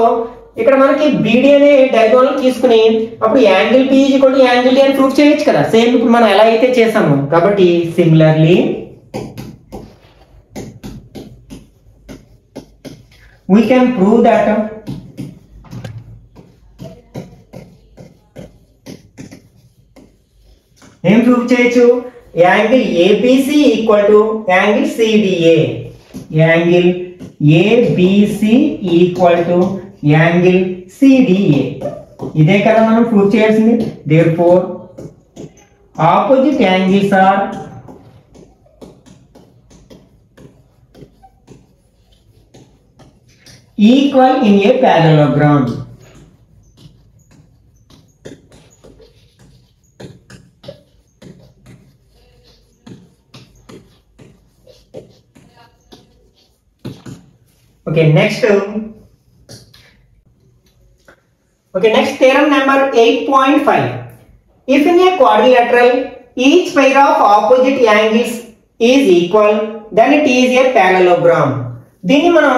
ఇక్కడ మనకి బీడీ అనే డయాగ్రామ్ తీసుకుని అప్పుడు angle B equal to angle D అని ప్రూఫ్ చేయొచ్చు కదా, సేమ్ ఇప్పుడు మనం ఎలా అయితే చేసామో. కాబట్టి similarly we can prove that ఏం ప్రూవ్ చేయొచ్చు, angle ABC equal to angle CDA, angle ABC equal to angle CDA, ఇదే కదా మనం ప్రూవ్ చేయాల్సింది. Therefore opposite angles are equal in a parallelogram. Okay, next theorem number 8.5. If in a quadrilateral each pair of opposite angles is equal, then it is a parallelogram. దీన్ని మనం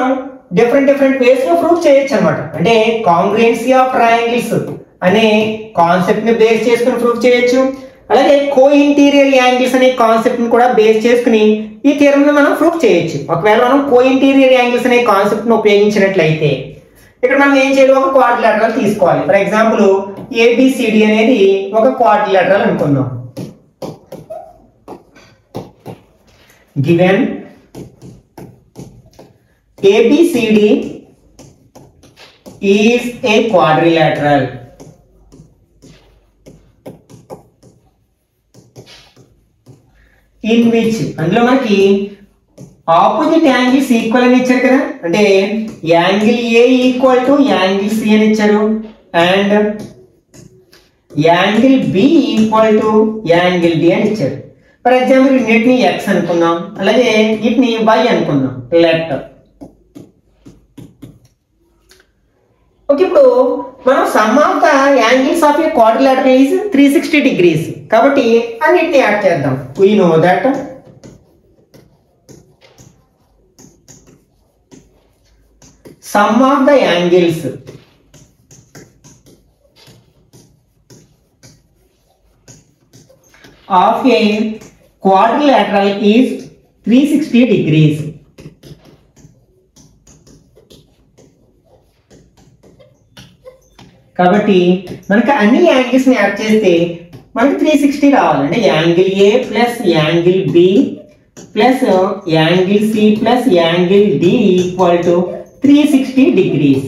different ways లో prove చేయొచ్చు అనమాట. అంటే కాంగ్రుయెన్సీ of triangles అనే concept ని base చేసుకుని prove చేయొచ్చు, అలాగే కో ఇంటీరియర్ యాంగిల్స్ అనే కాన్సెప్ట్ ని కూడా బేస్ చేసుకుని ఈ థియరమ్ ని మనం ప్రూవ్ చేయొచ్చు. ఒకవేళ మనం కో ఇంటీరియర్ యాంగిల్స్ అనే కాన్సెప్ట్ ని ఉపయోగించినట్లయితే ఇక్కడ మనం ఏం చేయాలి, ఒక క్వాడ్రిలేటరల్ తీసుకోవాలి. ఫర్ ఎగ్జాంపుల్ ఏబిసిడి అనేది ఒక క్వాడ్రిలేటరల్ అనుకుందాం. Given ABCD is a quadrilateral. In which అందులో మనకి ఆపోజిట్ యాంగిల్స్ ఈక్వల్ అని ఇచ్చారు కదా, అంటే angle A equal to angle C అని ఇచ్చారు, and angle B equal to angle D అని ఇచ్చారు. ఫర్ ఎగ్జాంపుల్ వీటిని ఎక్స్ అనుకుందాం, అలాగే వీటిని వై అనుకుందాం, లెఫ్ట్. ఓకే, ఇప్పుడు మనం sum of the angles of a quadrilateral is 360 degrees. కాబట్టి అన్నిటిని యాడ్ చేద్దాం. We know that sum of the angles of a quadrilateral is 360 degrees. కాబట్టి మనకి అన్ని యాంగిల్స్ ని యాడ్ చేస్తే మనకి 360 రావాలంటే angle A plus angle B plus angle C plus angle D equal to 360 degrees.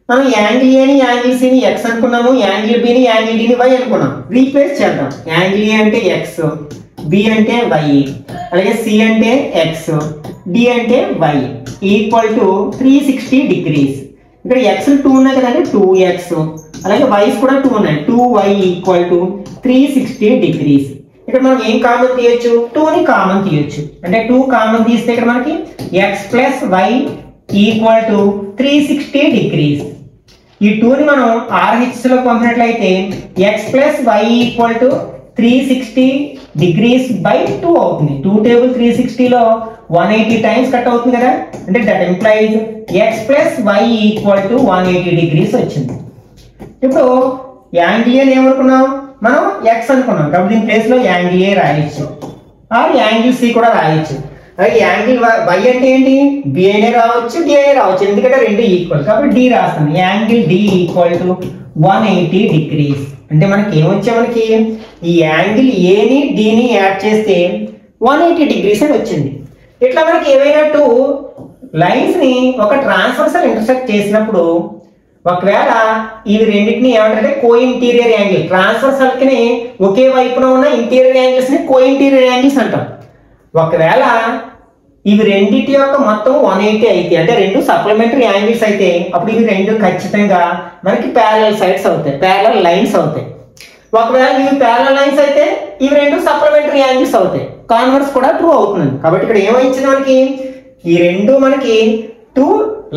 మనం యాంగిల్ ఏని యాంగిల్ సిని ఎక్స్ అనుకున్నాము, యాంగిల్ బిని యాంగిల్ డిని వై అనుకున్నాం. రీప్లేస్ చేద్దాం. యాంగిల్ ఏ అంటే ఎక్స్, బి అంటే వై, అలాగే సి అంటే ఎక్స్, డి అంటే వై ఈక్వల్ టు 360 degrees. ఇక్కడ ఎక్స్ 2 ఉన్నాయి కదండి, 2x, అలాగే వైస్ కూడా 2 ఉన్నాయి, 2y ఈక్వల్ టు 360 degrees. ఇక్కడ మనం ఏం కామన్ తీయొచ్చు, 2 ని కామన్ తీయొచ్చు. అంటే 2 కామన్ తీస్తే ఇక్కడ మనకి x plus y equal to 360 degrees. ఈ 2 ని మనం RHS లో పంపినట్లయితే x plus y equal to 360 degrees by 2 అవుతుంది. 2 టేబుల్ 360 లో 180 టైమ్స్ కట్ అవుతుంది కదా, అంటే that implies x plus y equal to 180 degrees వచ్చింది. ఇప్పుడు యాంగిల్ ఏ ఏమనుకున్నాం మనం, x అనుకున్నాం, కాబట్టి దీని ప్లేస్ లో యాంగిల్ ఏ రాయొచ్చు, ఆర్ యాంగిల్ సి కూడా రాయొచ్చు. అలాగే యాంగిల్ వై అంటే ఏంటి, బి అయినా రావచ్చు డి అయినా రావచ్చు, ఎందుకంటే రెండు ఈక్వల్ కాబట్టి డి రాస్తాను. Angle D equal to 180 degrees. అంటే మనకి ఏమొచ్చా, మనకి ఈ యాంగిల్ ఏని డిని యాడ్ చేస్తే 180 degrees అని వచ్చింది. ఇట్లా మనకి ఏవైనా టూ లైన్స్ ని ఒక ట్రాన్స్వర్సల్ ఇంటర్సెక్ట్ చేసినప్పుడు ఒకవేళ ఇవి రెండింటిని ఏమంటారంటే కో ఇంటీరియర్ యాంగిల్, ట్రాన్స్వర్సల్ కి ఒకే వైపున ఉన్న ఇంటీరియర్ యాంగిల్స్ ని కో ఇంటీరియర్ యాంగిల్స్ అంటాం. ఒకవేళ ఇవి రెండింటి యొక్క మొత్తం 180 అయితే అంటే రెండు సప్లిమెంటరీ యాంగిల్స్ అయితే అప్పుడు ఇవి రెండు ఖచ్చితంగా మనకి ప్యారలల్ సైడ్స్ అవుతాయి, ప్యారలల్ లైన్స్ అవుతాయి. ఒకవేళ ఇవి ప్యారలల్ లైన్స్ అయితే ఇవి రెండు సప్లిమెంటరీ యాంగిల్స్ అవుతాయి, కాన్వర్స్ కూడా ట్రూ అవుతుంది. కాబట్టి ఇక్కడ ఏమైంది మనకి, ఈ రెండు మనకి టూ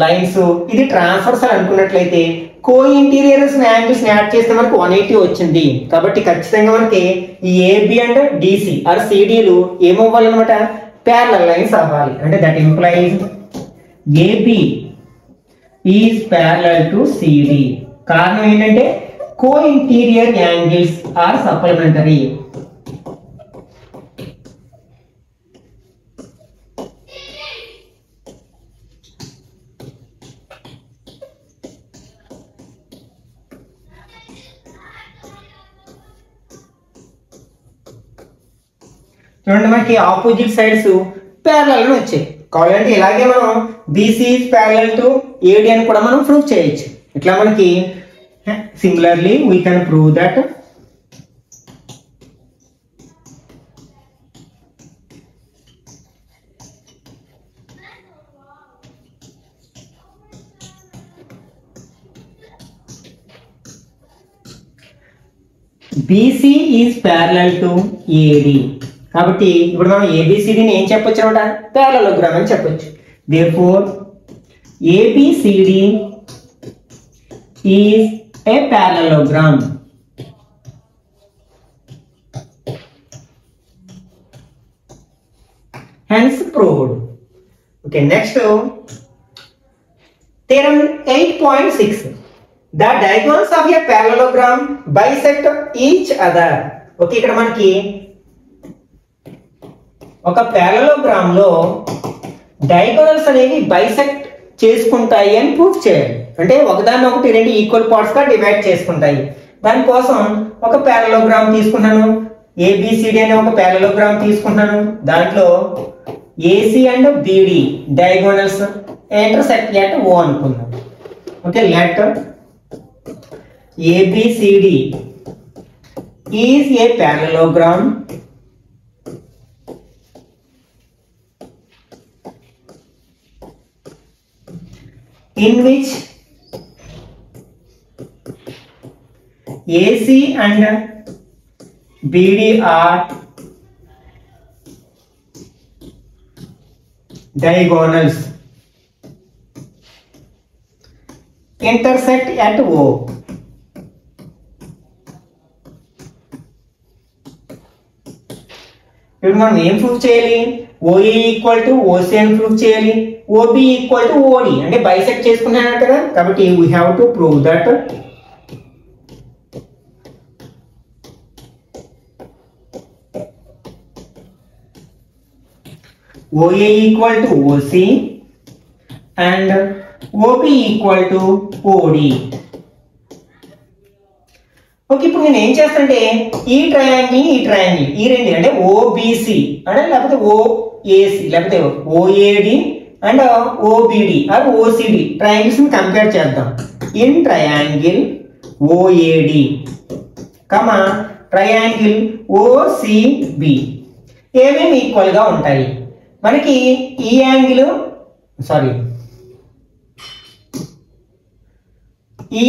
లైన్స్, ఇది ట్రాన్స్వర్సల్ అనుకున్నట్లయితే కో ఇంటీరియర్స్ యాంగిల్స్ యాడ్ చేస్తే మనకి 180 వచ్చింది. కాబట్టి ఖచ్చితంగా మనకి ఈ ఏబి అండ్ డిసి ఆర్ సిడిలు ఏమవ్వాలన్నమాట, ప్యారలల్ లైన్స్ అవ్వాలి. అంటే that implies AB is parallel to CD. కారణం ఏంటంటే co interior angles are supplementary. చూడండి మనకి ఆపోజిట్ సైడ్స్ ప్యారలల్ గా వచ్చాయి. కావాలంటే ఇలాగే మనం బీసీ ప్యారలల్ టు ఏడి అని కూడా మనం ప్రూవ్ చేయొచ్చు. ఇట్లా మనకి similarly we can prove that BC is parallel to AD. కాబట్టి ఇప్పుడు మనం ABCDని ఏం చెప్పొచ్చు అన్నమాట, ప్యారలలోగ్రామ్ అని చెప్పొచ్చు. Therefore ABCD is a parallelogram. Hence proved. Okay, next theorem 8.6. The diagonals of a parallelogram bisect each other. Okay, ఇక్కడ మనకి ఒక పారలలోగ్రామ్ లో డయాగోనల్స్ అనేవి బైసెక్ట్ చేసుకుంటాయి అని ప్రూఫ్ చేయాలి. అంటే ఒకదాన్ని ఒకటి రెండు ఈక్వల్ పార్ట్స్ గా డివైడ్ చేసుకుంటాయి. దానికోసం ఒక పారలలోగ్రామ్ తీసుకున్నాను, ఏబిసిడి అనే ఒక పారలలోగ్రామ్ తీసుకున్నాను. దాంట్లో AC and BD diagonals intersect at O అనుకున్నాం. Okay, let ABCD is a parallelogram in which AC and BD are diagonals intersect at O. ఇప్పుడు మనం ఏం ప్రూవ్ చేయాలి, ఓఏ ఈక్వల్ టు ఓసి అని ప్రూవ్ చేయాలి, ఓబి ఈక్వల్ టు ఓడి అంటే bisect చేసుకున్నాను కదా. కాబట్టి we have to prove that OA equal to OC and OB equal to OD. Okay, ఇప్పుడు నేను ఏం చేస్తానంటే ఈ ట్రయాంగిల్ ఈ రెండు అంటే ఓబిసి అంటే లేకపోతే ఓఏసి లేకపోతే OAD and OBD are OCD triangles ని కంపేర్ చేద్దాం. In triangle OAD comma triangle OCB ఏమేమి ఈక్వల్ గా ఉంటాయి మనకి, ఈ యాంగిల్ ఈ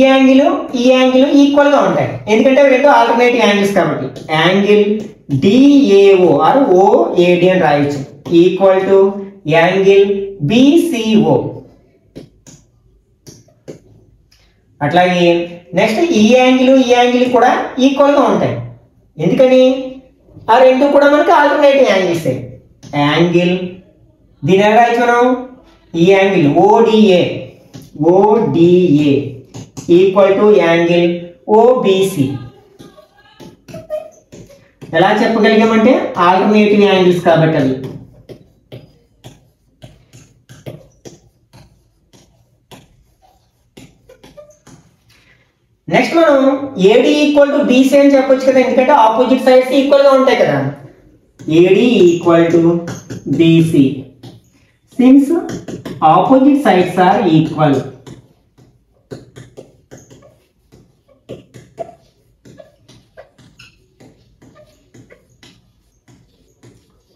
యాంగిల్ ఈక్వల్ గా ఉంటాయి, ఎందుకంటే రెండు ఆల్టర్నేటివ్ యాంగిల్స్ కాబట్టి. యాంగిల్ డిఏఓ ఆర్ ఓఏడి అని రాయొచ్చు ఈక్వల్ టు యాంగిల్ బిసిఓ. అట్లాగే నెక్స్ట్ ఈ యాంగిల్ కూడా ఈక్వల్ గా ఉంటాయి, ఎందుకని ఆ రెండు కూడా మనకి ఆల్టర్నేటివ్ యాంగిల్స్. యాంగిల్ దీని రాయొచ్చు మనం ఈ angle ఓడిఏ equal to angle OBC. ఎలా చెప్పగలిగామంటే ఆల్టర్నేటివ్ యాంగిల్స్ కాబట్టి అవి. నెక్స్ట్ మనం AD ఈక్వల్ టు BC అని చెప్పొచ్చు కదా, ఎందుకంటే ఆపోజిట్ సైడ్స్ ఈక్వల్ గా ఉంటాయి కదా. AD equal to BC since opposite sides are equal.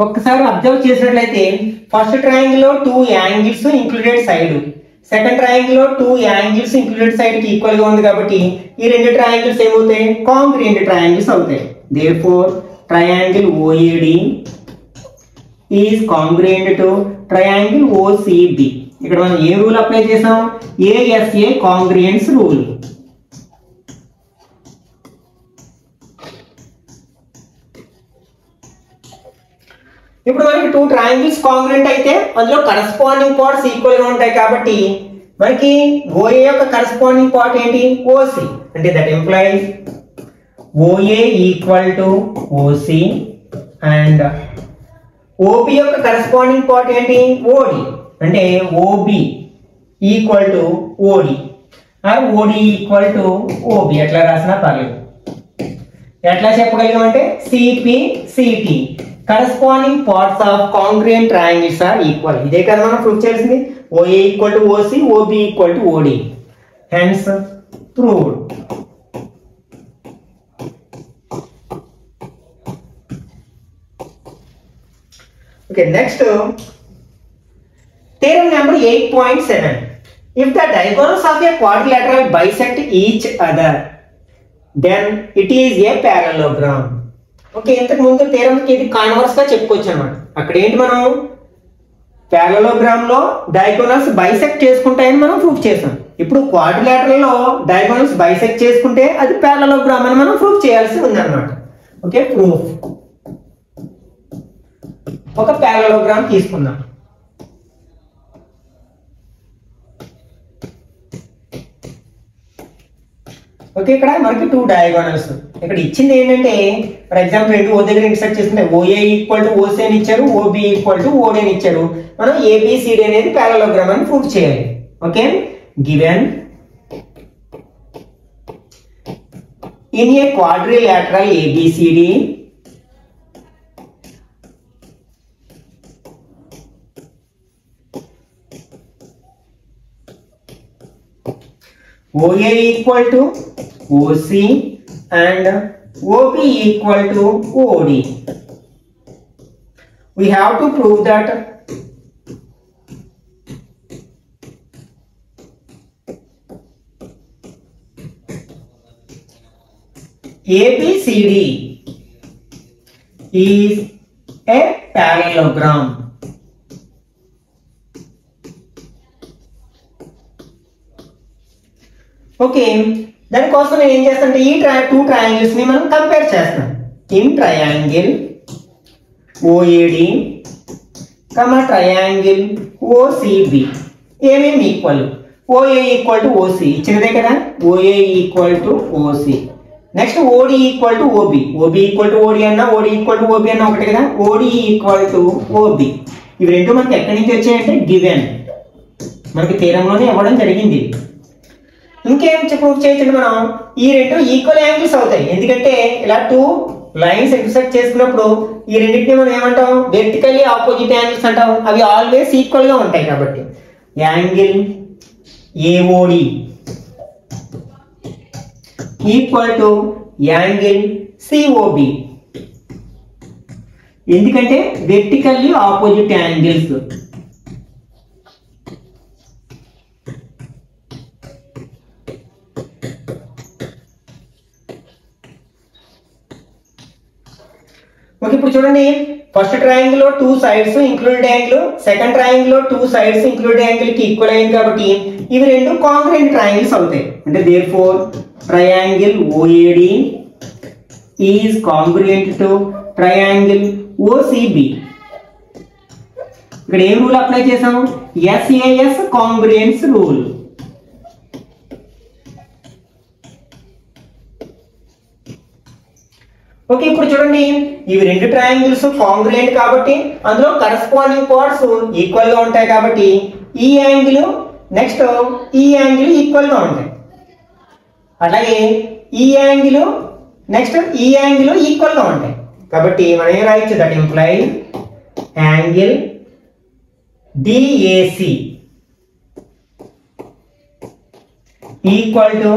ఒక్కసారి అబ్జర్వ్ చేసినట్లయితే ఫస్ట్ ట్రయాంగిల్ లో 2 angles included side, second triangle లో 2 యాంగిల్స్ ఇంక్లూడెడ్ సైడ్ కి ఈక్వల్ గా ఉంది కాబట్టి ఈ రెండు ట్రయాంగిల్స్ ఏమవుతాయి, కాంగ్రుయెంట్ ట్రయాంగిల్స్ అవుతాయి. Therefore triangle OAD is congruent to triangle OCB. ఇక్కడ మనం ఏ రూల్ అప్లై చేసాం, ASA కాంగ్రుయెన్స్ రూల్. ఇప్పుడు మనకి 2 ట్రయాంగిల్స్ కాంగ్రుయెంట్ అయితే అందులో కరస్పాండింగ్ పార్ట్స్ ఈక్వల్ గా ఉంటాయి కాబట్టి మనకి OA యొక్క కరస్పాండింగ్ పార్ట్ ఏంటి, OC. అంటే that implies OA equal to OC and OB యొక్క కరస్పాండింగ్ పార్ట్ ఏంటి, OD. అంటే OB equal to OD or OD equal to OB. ఎట్లా రాసినా పర్లేదు. ఎట్లా చెప్పగలిగామంటే CP/CT corresponding parts of congruent triangles are equal. ఇదే కదా మనం ప్రూవ్ చేయాల్సింది. OA equal to OC, OB equal to OD. Hence proved. Okay, next theorem number 8.7. If the diagonals of a quadrilateral bisect each other, then it is a parallelogram. Okay, ఇంతకు ముందు థీరంకి ఇది converse గా చెప్పుకోవచ్చు అన్నమాట. అక్కడ ఏంటి, మనం పారలలోగ్రామ్ లో డయాగోనల్స్ బైసెక్ట్ చేసుకుంటాయని మనం ప్రూఫ్ చేసాం. ఇప్పుడు క్వాడ్రిలేటరల్ లో డయాగోనల్స్ బైసెక్ట్ చేసుకుంటే అది పారలలోగ్రామ్ అని మనం ప్రూఫ్ చేయాల్సి ఉంది అన్నమాట. Okay, proof. ఒక పారలలోగ్రామ్ తీసుకుందాం. ఓకే, ఇక్కడ మనకి 2 డయాగోనల్స్. ఇక్కడ ఇచ్చింది ఏంటంటే ఫర్ ఎగ్జాంపుల్ రెండు ఓ దగ్గర ఇంటర్సెక్ట్ చేస్తుంటే OA ఈక్వల్ టు OC అని ఇచ్చారు, OB ఈక్వల్ టు OD అని ఇచ్చారు. మనం ABCD అనేది పారలలోగ్రామ్ అని ప్రూవ్ చేయాలి. Okay, given in a quadrilateral ABCD OA equal to OC and OB equal to OD. We have to prove that ABCD is a parallelogram. Okay, దానికోసం నేను ఏం చేస్తానంటే ఈ 2 ట్రయాంగిల్స్ ని మనం కంపేర్ చేస్తాం. In triangle OAD triangle OCB ఏమేమి equal, OA equal to OC ఇచ్చినదే కదా, OA equal to OC. Next OD equal to OB, OB equal to OD అన్నా OD ఈక్వల్ టు OB అన్నా ఒకటి కదా, OD ఈక్వల్ టు OB. ఇవి రెండు మనకి ఎక్కడి నుంచి వచ్చాయంటే గివెన్, మనకి థీరంలోనే ఇవ్వడం జరిగింది. ఇంకేం ప్రూఫ్ చేయొచ్చు, మనం ఈ రెండు ఈక్వల్ యాంగిల్స్ అవుతాయి. ఎందుకంటే ఇలా 2 లైన్స్ ఇంటర్సెక్ట్ చేసుకున్నప్పుడు ఈ రెండింటిని మనం ఏమంటాం, వెర్టికల్లీ ఆపోజిట్ యాంగిల్స్ అంటాం. అవి ఆల్వేస్ ఈక్వల్ గా ఉంటాయి కాబట్టి angle AOD equal to angle COB. ఎందుకంటే వెర్టికల్లీ ఆపోజిట్ యాంగిల్స్. ఓకే, ఇప్పుడు చూడండి ఫస్ట్ ట్రయాంగిల్ లో 2 sides included angle, second triangle లో 2 సైడ్స్ ఇంక్లూడెడ్ యాంగిల్ కి ఈక్వల్ అయింది కాబట్టి ఇవి రెండు కాంగ్రుయెంట్ ట్రయాంగిల్స్ అవుతాయి. అంటే therefore triangle OAD is congruent to triangle OCB. ఇక్కడ ఏం రూల్ అప్లై చేసాం, SAS కాంగ్రుయెన్స్ రూల్. ఓకే, ఇప్పుడు చూడండి ఇవి రెండు ట్రయాంగిల్స్ కాంగ్రుయెంట్ కాబట్టి అందులో కరస్పాండింగ్ పార్ట్స్ ఈక్వల్ గా ఉంటాయి కాబట్టి ఈ యాంగిల్ నెక్స్ట్ ఈ యాంగిల్ ఈక్వల్ గా ఉంటాయి. అలాగే ఈ యాంగిల్ నెక్స్ట్ ఈ యాంగిల్ ఈక్వల్ గా ఉంటాయి. కాబట్టి మనం ఏం రాయొచ్చు, that imply angle DAC equal to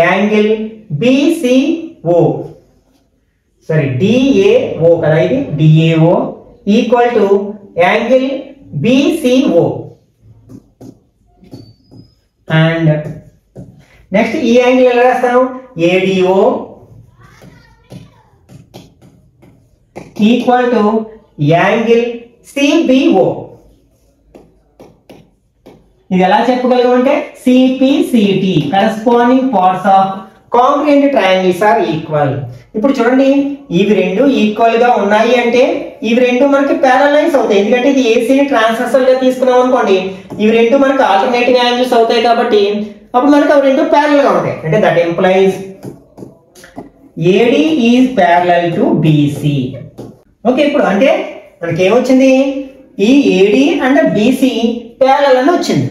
angle BCO, sorry DAO కదా, ఇది DAO equal to angle BCO. And next ఈ యాంగిల్ ఎలా రాస్తాను, ADO equal to angle CBO. ఇది ఎలా చెప్పగలం అంటే CPCT corresponding parts of congruent triangles are equal. ఇప్పుడు చూడండి, ఇవి రెండు ఈక్వల్ గా ఉన్నాయి అంటే ఇవి రెండు మనకి ప్యారలల్ లైన్స్ అవుతాయి. ఎందుకంటే ఇది AC ని ట్రాన్స్వర్సల్ గా తీసుకున్నాం అనుకోండి, ఇవి రెండు మనకి ఆల్టర్నేటివ్ యాంగిల్స్ అవుతాయి. కాబట్టి అప్పుడు మనకి అవి రెండు ప్యారలల్ గా ఉంటాయి. అంటే that implies AD is parallel to BC. Okay, ఇప్పుడు అంటే మనకి ఏమొచ్చింది, ఈ AD అండ్ BC ప్యారలల్ అని వచ్చింది.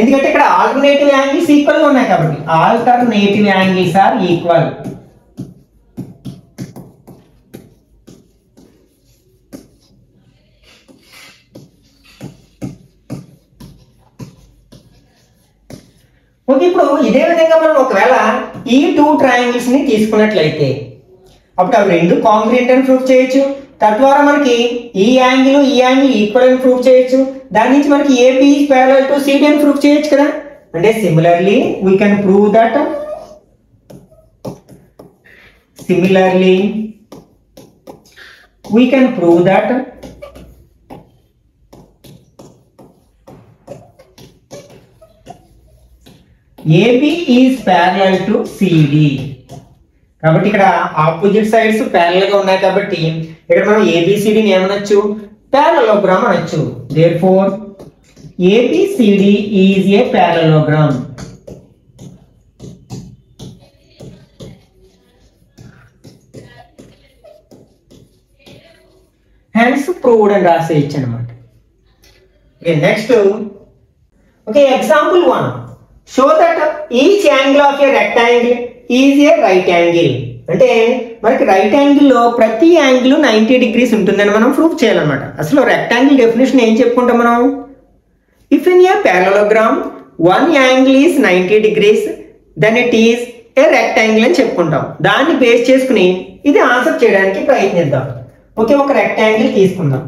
ఎందుకంటే ఇక్కడ ఆల్టర్నేటివ్ యాంగిల్స్ ఈక్వల్ గా ఉన్నాయి కాబట్టి. Alternative angles are equal. Okay, ఇప్పుడు ఇదే విధంగా మనం ఒకవేళ ఈ టూ ట్రయాంగిల్స్ ని తీసుకున్నట్లయితే అప్పుడు అవి రెండు కాంగ్రుయెంట్ అని ప్రూవ్ చేయొచ్చు. తద్వారా మనకి ఈ యాంగిల్ ఈక్వల్ అని ప్రూవ్ చేయొచ్చు. దాని నుంచి మనకి AP is parallel to CD అని ప్రూవ్ చేయొచ్చు కదా. అంటే similarly we can prove that AB is parallel to CD. కాబట్టి ఇక్కడ ఆపోజిట్ సైడ్స్ ప్యారలల్ గా ఉన్నాయి కాబట్టి ఇక్కడ మనం ABCD ని ఏమనొచ్చు, parallelogram అనొచ్చు. Therefore ABCD is a parallelogram. Hence proved అని రాసేయచ్చు అన్నమాట. Okay, next example 1. Show that each angle of a rectangle is a right angle. అంటే మనకి రైట్ యాంగిల్ లో ప్రతి యాంగిల్ 90 degrees ఉంటుందని మనం ప్రూవ్ చేయాలన్నమాట. అసలు రెక్టాంగిల్ డెఫినేషన్ ఏం చెప్పుకుంటాం మనం, if in a parallelogram one angle is 90 degrees then it is a rectangle అని చెప్పుకుంటాం. దాన్ని బేస్ చేసుకుని ఇది ఆన్సర్ చేయడానికి ప్రయత్నిద్దాం. ఓకే, ఒక రెక్టాంగిల్ తీసుకుందాం.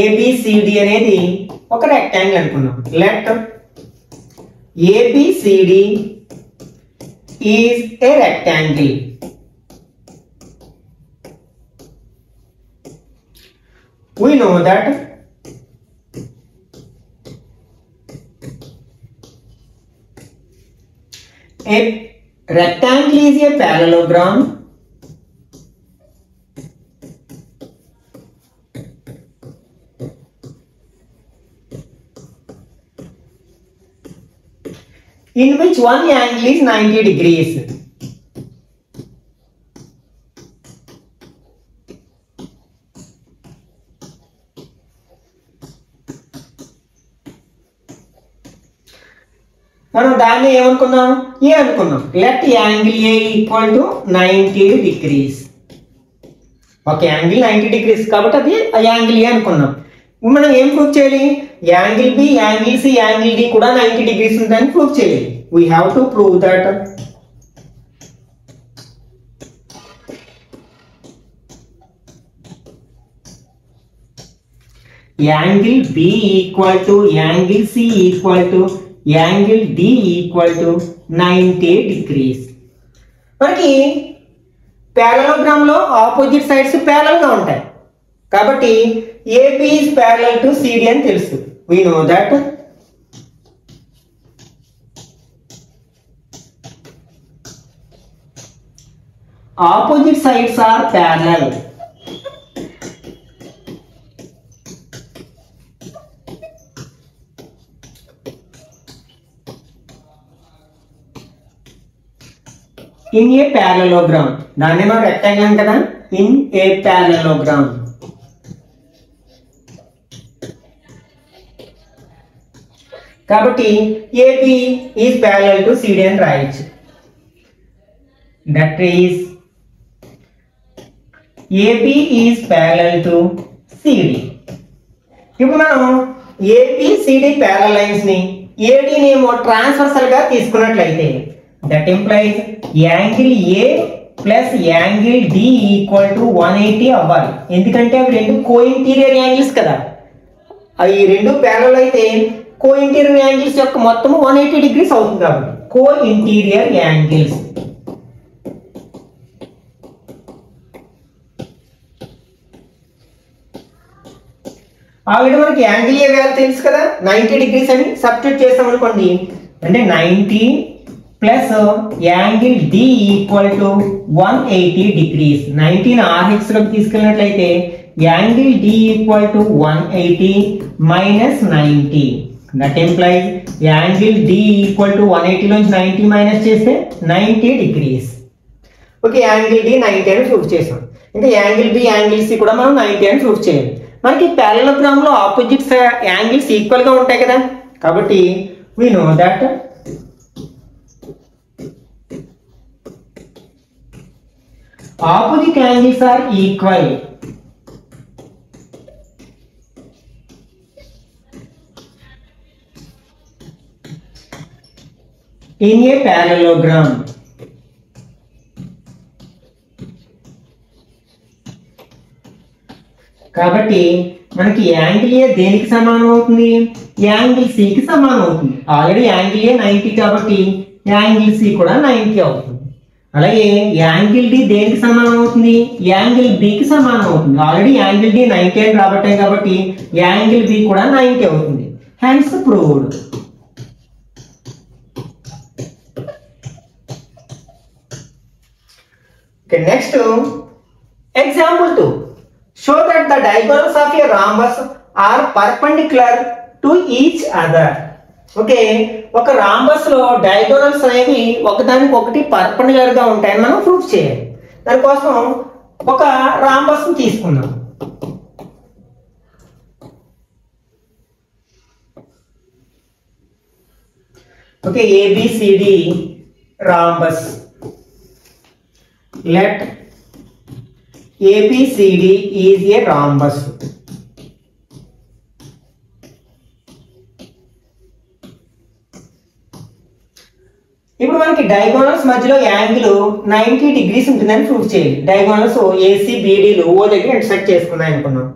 ABCD అనేది ఒక రెక్టాంగిల్ అనుకున్నాం. Let ABCD is a rectangle. We know that a rectangle is a parallelogram in which one angle is 90 degrees. మనం దాన్ని ఏమనుకున్నాం, ఏ అనుకున్నాం. Let angle A equal to 90 degrees. Okay, angle 90 degrees కాబట్టి అది యాంగిల్ ఏ అనుకున్నాం. మనం ఏం ప్రూవ్ చేయాలి, angle B, angle C, angle D కూడా 90 degrees ఉందని ప్రూవ్ చేయాలి. We have to prove that angle B equal to angle C equal to angle D equal to 90 degrees. మనకి పారలలోగ్రామ్ లో ఆపోజిట్ సైడ్స్ ప్యారలల్ గా ఉంటాయి కాబట్టి AB is parallel to CD అని తెలుసు. We know that opposite sides are parallel. In a parallelogram, దాన్ని మనం rectangle అని కదా. In a parallelogram కాబట్టి AB is parallel to CD అని రాయొచ్చు. That is AB is parallel to CD. ఇప్పుడు మనం ఏబిసిడి ప్యారలల్ లైన్స్ ని ఏడీని ఏమో ట్రాన్స్వర్సల్ గా తీసుకున్నట్లయితే that implies angle A plus angle D equal to 180 అవ్వాలి. ఎందుకంటే అవి రెండు కో ఇంటీరియర్ యాంగిల్స్ కదా. అవి రెండు ప్యారలల్ అయితే కో ఇంటీరియర్ యాంగిల్స్ యొక్క మొత్తం 180 డిగ్రీస్ అవుతుంది. కాబట్టి కో ఇంటీరియర్ యాంగిల్స్. ఆల్రెడీ మనకి యాంగిల్ ఏ వాల్యూ తెలుసు కదా, 90 డిగ్రీస్ అని సబ్స్టిట్యూట్ చేస్తాం అనుకోండి. అంటే 90 plus angle D equal to 180 degrees. 90ని RHS లోకి తీసుకెళ్ళినట్లయితే angle D equal to 180 minus 90. That implies angle D equal to 180 నుంచి 90 మైనస్ చేస్తే 90 డిగ్రీస్. ఓకే, యాంగిల్ డి 90 అని ప్రూఫ్ చేసాం. ఇంకా యాంగిల్ బి యాంగిల్ సి కూడా మనం 90 అని ప్రూఫ్ చేయాలి. మనకి పారలెలోగ్రామ్ లో ఆపోజిట్స్ యాంగిల్స్ ఈక్వల్ గా ఉంటాయి కదా. కాబట్టి we know that opposite angles are equal in a parallelogram. కాబట్టి మనకి యాంగిల్ ఏ దేనికి సమానం అవుతుంది? యాంగిల్ సి కి సమానం అవుతుంది. ఆల్రెడీ యాంగిల్ ఏ 90 కాబట్టి యాంగిల్ సి కూడా 90 అవుతుంది. అలాగే యాంగిల్ డి దేనికి సమానం అవుతుంది? యాంగిల్ బి కి సమానం అవుతుంది. ఆల్రెడీ యాంగిల్ డి 90 అని రాబట్టాయి కాబట్టి యాంగిల్ బి కూడా 90 అవుతుంది. Hence proved. Okay, next example 2. Show that the diagonals of a rhombus are perpendicular to each other. Okay, ఒక రాంబస్ లో డయాగోనల్స్ అనేవి ఒకదానికి ఒకటి పర్పెండిక్యులర్ గా ఉంటాయని మనం ప్రూఫ్ చేయాలి. దానికోసం ఒక రాంబస్ ని తీసుకుందాం. Okay, ABCD rhombus. Let ABCD is a rhombus. ఇప్పుడు మనకి డయాగోనల్స్ మధ్యలో యాంగిల్ 90 డిగ్రీస్ ఉంటుందని ప్రూఫ్ చేయాలి. డయాగోనల్స్ ACBDలు O దగ్గర ఇంటర్సెక్ట్ చేసుకున్నాయి అనుకున్నాం.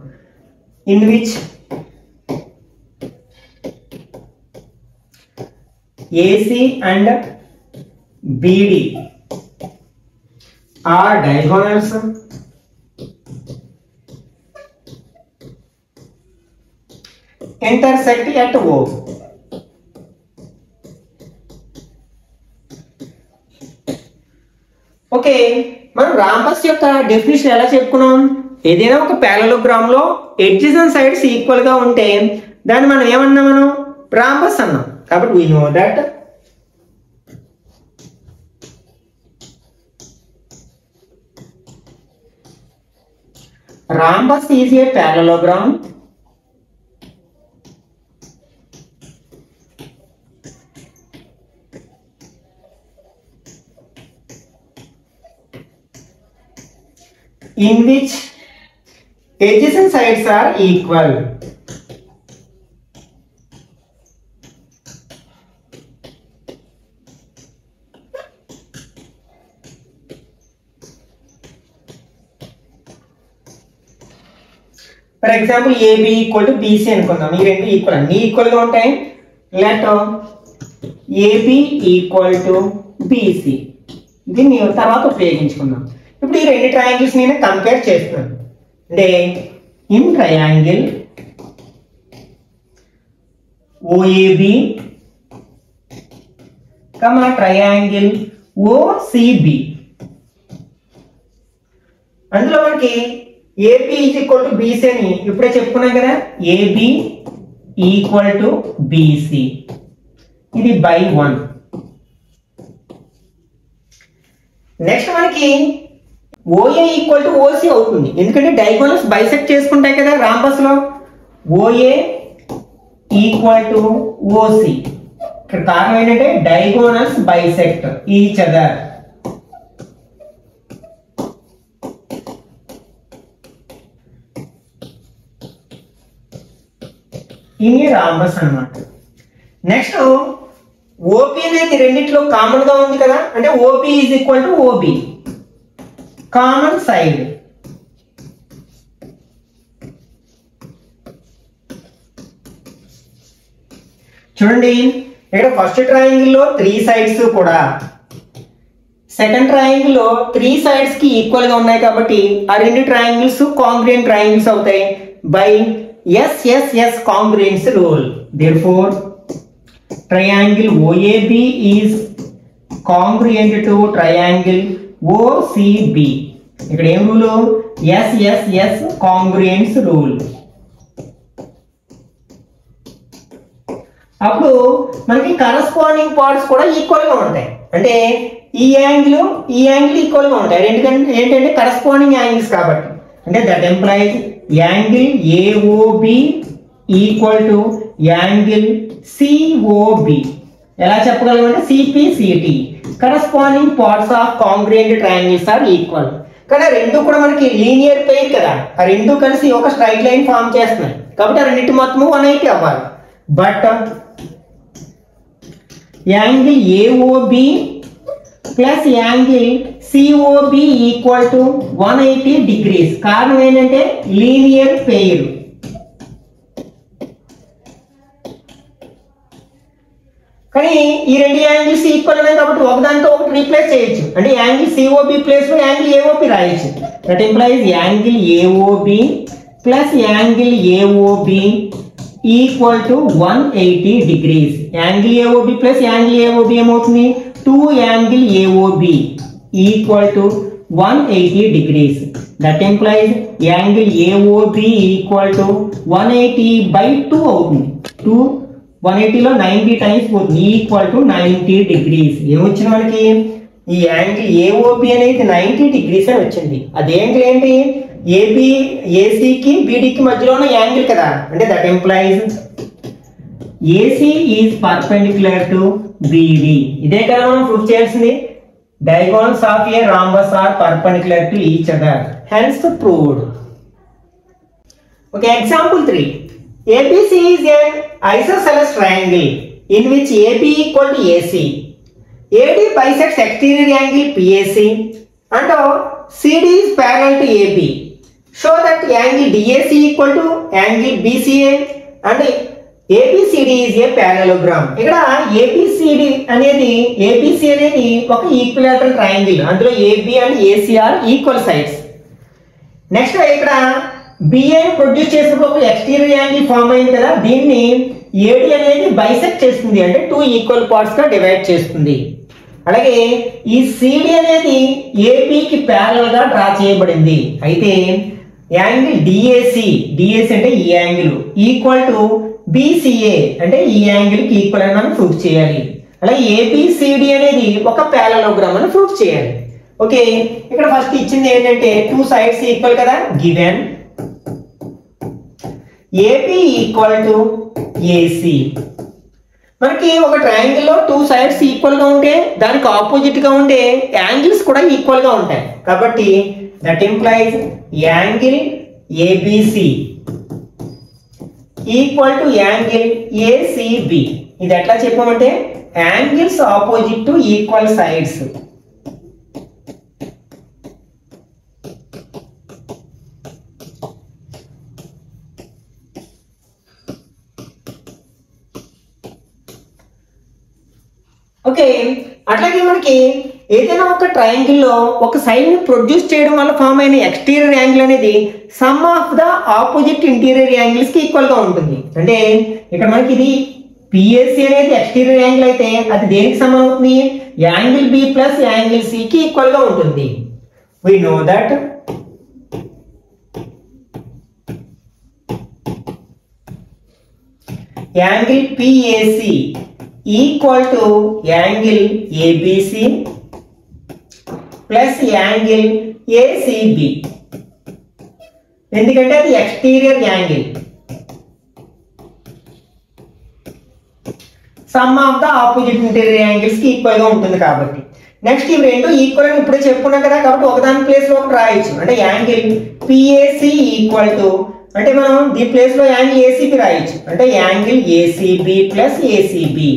In which AC and BD are diagonals intersect at O. Okay, మనం రాంబస్ యొక్క డెఫినిషన్ ఎలా చెప్పుకున్నాం? ఏదైనా ఒక పారలెలోగ్రామ్ లో ఎడ్జెస్ అండ్ సైడ్స్ ఈక్వల్ గా ఉంటే దాన్ని మనం ఏమన్నా మనం రాంబస్ అన్నాం. కాబట్టి we know that rhombus is a parallelogram in which edges and sides are equal. For example AB equal to BC అనుకుందాం. ఈ రెండు ఈక్వల్ అన్ని ఈక్వల్ గా ఉంటాయి. Let AB equal to BC. దీన్ని తర్వాత ఉపయోగించుకుందాం. ఇప్పుడు ఈ రెండు ట్రయాంగిల్స్ నేను కంపేర్ చేస్తున్నాను. అంటే in triangle OAB comma triangle OCB, అందులో మనకి AB is equal to BC అని ఇప్పుడే చెప్పుకున్నాం కదా. AB ఈక్వల్ టు BC, ఇది బై 1. నెక్స్ట్ మనకి OA ఈక్వల్ టు OC అవుతుంది. ఎందుకంటే డయాగోనల్స్ బైసెక్ట్ చేసుకుంటాయి కదా రాంబస్ లో. OA equal to OC. ఇక్కడ కారణం ఏంటంటే డయాగోనల్స్ బైసెక్ట్ ఈచ్ అదర్. ఇది రాంబస్ అన్నమాట. నెక్స్ట్ ఓపీ అనేది రెండిట్లో కామన్ గా ఉంది కదా, అంటే OP is equal to OB, common side. చూడండి ఇక్కడ ఫస్ట్ ట్రయాంగిల్ లో 3 సైడ్స్ కూడా సెకండ్ ట్రయాంగిల్ లో 3 సైడ్స్ కి ఈక్వల్ గా ఉన్నాయి కాబట్టి ఆ రెండు ట్రయాంగిల్స్ కాంగ్రుయెంట్ ట్రయాంగిల్స్ అవుతాయి by SSS congruence rule. Therefore triangle OAB is congruent to triangle OCB. ఇక్కడ ఏం రూల్? SSS congruence rule. అప్పుడు మనకి కరస్పాండింగ్ పార్ట్స్ కూడా ఈక్వల్ గా ఉంటాయి. అంటే ఈ యాంగిల్ ఈక్వల్ గా ఉంటాయి. ఎందుకంటే ఏంటంటే కరస్పాండింగ్ యాంగిల్స్ కాబట్టి. అంటే that implies angle AOB equal to angle COB. ఎలా చెప్పగలమంటే CPCT corresponding parts of congruent triangles are equal. కానీ రెండు కూడా మనకి లీనియర్ పెయిర్ కదా, ఆ రెండు కలిసి ఒక స్ట్రైట్ లైన్ ఫామ్ చేస్తున్నాయి కాబట్టి ఆ రెండింటి మొత్తము 180 అవ్వాలి. But angle AOB plus angle COB equal to 180 degrees. కారణం ఏంటంటే లీనియర్ పెయిర్. కానీ ఈ రెండు యాంగిల్స్ ఈక్వల్ ఉన్నాయి కాబట్టి ఒకదానితో ఒకటి రీప్లేస్ చేయొచ్చు. అంటే angle COB place low angle AOB రాయొచ్చు. That implies angle AOB plus angle AOB equal to 180 degrees. Angle AOB plus angle AOB ఏమవుతుంది? 2 angle AOB equal to 180 degrees. That implies angle AOB equal to 180 by 2 అవుతుంది. 180 లో 90 times పోతుంది, equal to 90 degrees. ఏమొచ్చింది మనకి? ఈ angle AOB అనేది 90 degrees అని వచ్చింది. అది యాంగిల్ ఏంటి? ACకి BDకి మధ్యలో ఉన్న యాంగిల్ కదా. అంటే that implies AC is perpendicular to BD. ఇదే కదా మనం ప్రూవ్ చేయాల్సింది. Diagonals of a rhombus are perpendicular to each other, hence proved. Okay, example 3. ABC is an isosceles triangle in which AB equal to AC. AD bisects exterior angle PAC and CD is parallel to AB. Show that angle DAC equal to angle BCA and ABCD is a parallelogram. ఇక్కడ ABC అనేది ఒక equilateral triangle. అందులో AB and AC are equal sides. Next ఇక్కడ BA produce చేసినప్పుడు ఒక exterior angle form అయింది కదా, దీన్ని AD అనేది బైసెక్ట్ చేస్తుంది, అంటే 2 ఈక్వల్ పార్ట్స్ గా డివైడ్ చేస్తుంది. అలాగే ఈ CD అనేది AB కి ప్యారలల్ గా డ్రా చేయబడింది. అయితే యాంగిల్ DAC అంటే ఈ యాంగిల్ ఈక్వల్ టు BCA అంటే ఈ యాంగిల్ కి ఈక్వల్ అని మనం ప్రూవ్ చేయాలి. అలాగే ABCD అనేది ఒక ప్యారలలోగ్రామ్ అని ప్రూవ్ చేయాలి. ఓకే, ఇక్కడ ఫస్ట్ ఇచ్చింది ఏంటంటే 2 సైడ్స్ ఈక్వల్ కదా, given AB equal to AC. మనకి ఒక ట్రయాంగిల్ లో 2 సైడ్స్ ఈక్వల్ గా ఉంటే దానికి ఆపోజిట్ గా ఉండే యాంగిల్స్ కూడా ఈక్వల్ గా ఉంటాయి. కాబట్టి that implies angle ABC equal to angle ACB. ఇది ఎట్లా చెప్పామంటే angles opposite to equal sides. Okay, అట్లాగే మనకి ఏదైనా ఒక ట్రయాంగిల్ లో ఒక సైడ్ ని ప్రొడ్యూస్ చేయడం వల్ల ఫామ్ అయిన ఎక్స్టీరియర్ యాంగిల్ అనేది some of the opposite interior angles కి ఈక్వల్ గా ఉంటుంది. అంటే ఇక్కడ మనకి ఇది PAC అనేది ఎక్స్టీరియర్ యాంగిల్ అయితే అది దేనికి సమానం అవుతుంది? Angle B plus angle C కి ఈక్వల్ గా ఉంటుంది. We know that angle PAC equal to angle ABC plus angle ACB. ఎందుకంటే అది exterior angle. Sum of the opposite interior angles కి ఈక్వల్ గా ఉంటుంది కాబట్టి. నెక్స్ట్ ఇవి రెండు ఈక్వల్ అని ఇప్పుడే చెప్పుకున్నాం కదా, కాబట్టి ఒకదాని ప్లేస్ లో ఒకటి రాయొచ్చు. అంటే యాంగిల్ పిఏసి ఈక్వల్ టు, అంటే మనం దీని ప్లేస్ లో యాంగిల్ ఏసీబీ రాయొచ్చు. అంటే యాంగిల్ ఏసీబీ ప్లస్ ఏసీబీ,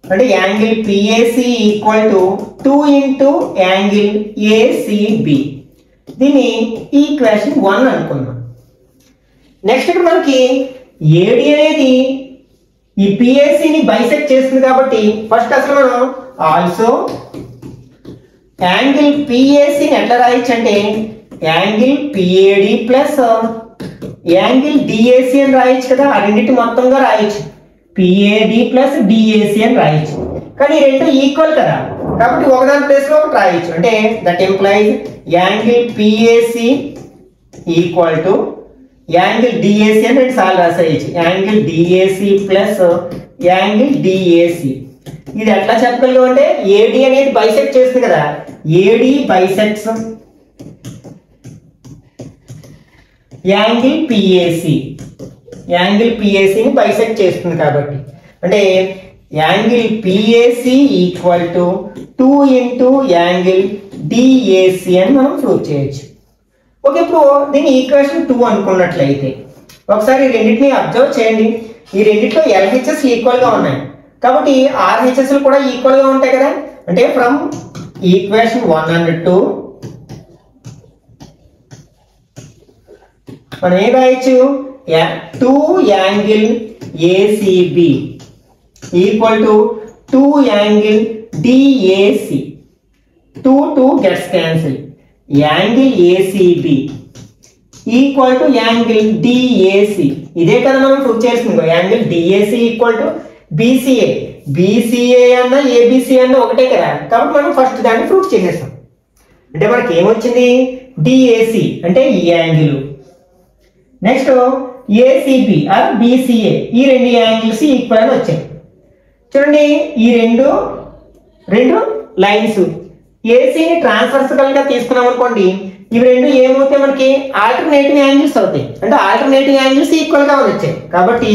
అంటే angle PAC equal to 2 into angle ACB. దీన్ని ఈక్వేషన్ 1 అనుకుందాం. నెక్స్ట్ ఇక్కడ మనకి ఏడి అనేది ఈ పిఏసిని బైసెక్ట్ చేస్తుంది కాబట్టి ఫస్ట్ అసలు మనం ఆల్సో యాంగిల్ పిఏసిని ఎట్లా రాయొచ్చు అంటే యాంగిల్ పిఏడి ప్లస్ యాంగిల్ డిఏసి అని రాయొచ్చు కదా. ఆ రెండింటి మొత్తంగా రాయొచ్చు, పిఏడి ప్లస్ డిఏసి అని రాయొచ్చు. కానీ రెండు ఈక్వల్ కదా కాబట్టి ఒకదాని ప్లేస్ లో ఒకటి రాయొచ్చు. అంటే that implies angle PAC equal to angle DAC అని రెండు సార్లు రాసేయచ్చు. Angle DAC plus angle DAC. ఇది ఎట్లా చెప్పగలం అంటే ఏడి అనేది బైసెక్ట్ చేస్తుంది కదా, AD bisects angle PAC, angle పిఏసిని బైసెక్ట్ చేస్తుంది కాబట్టి. అంటే angle PAC equal to 2 into angle DAC అని మనం ప్రూవ్ చేయొచ్చు. ఓకే, ఇప్పుడు దీన్ని ఈక్వేషన్ 2 అనుకున్నట్లయితే ఒకసారి ఈ రెండింటిని అబ్జర్వ్ చేయండి. ఈ రెండింటిలో ఎల్హెచ్ఎస్ ఈక్వల్ గా ఉన్నాయి కాబట్టి ఆర్హెచ్ఎస్ కూడా ఈక్వల్ గా ఉంటాయి కదా. అంటే ఫ్రమ్ ఈక్వేషన్ 1 and 2 మనం ఏం రాయొచ్చు, 2 angle ACB equal to 2 angle DAC. 2 gets cancelled. Angle ACB equal to angle DAC. ఇదే కదా మనం ప్రూవ్ చేస్తుంది. Angle DAC equal to BCA. BCA అన్న ఏబిసి అన్న ఒకటే కదా కాబట్టి మనం ఫస్ట్ దాన్ని ప్రూవ్ చేసేస్తాం. అంటే మనకి ఏమొచ్చింది, డిఏసి అంటే ఈ angle, next ACB or BCA, ఈ రెండు యాంగిల్స్ ఈక్వల్ అని వచ్చాయి. చూడండి ఈ రెండు లైన్స్ ఏసీని ట్రాన్స్వర్సల్ గా తీసుకున్నాం అనుకోండి, ఇవి రెండు ఏమవుతాయి మనకి ఆల్టర్నేటివ్ యాంగిల్స్ అవుతాయి. అంటే ఆల్టర్నేటివ్ యాంగిల్స్ ఈక్వల్ గా వచ్చాయి కాబట్టి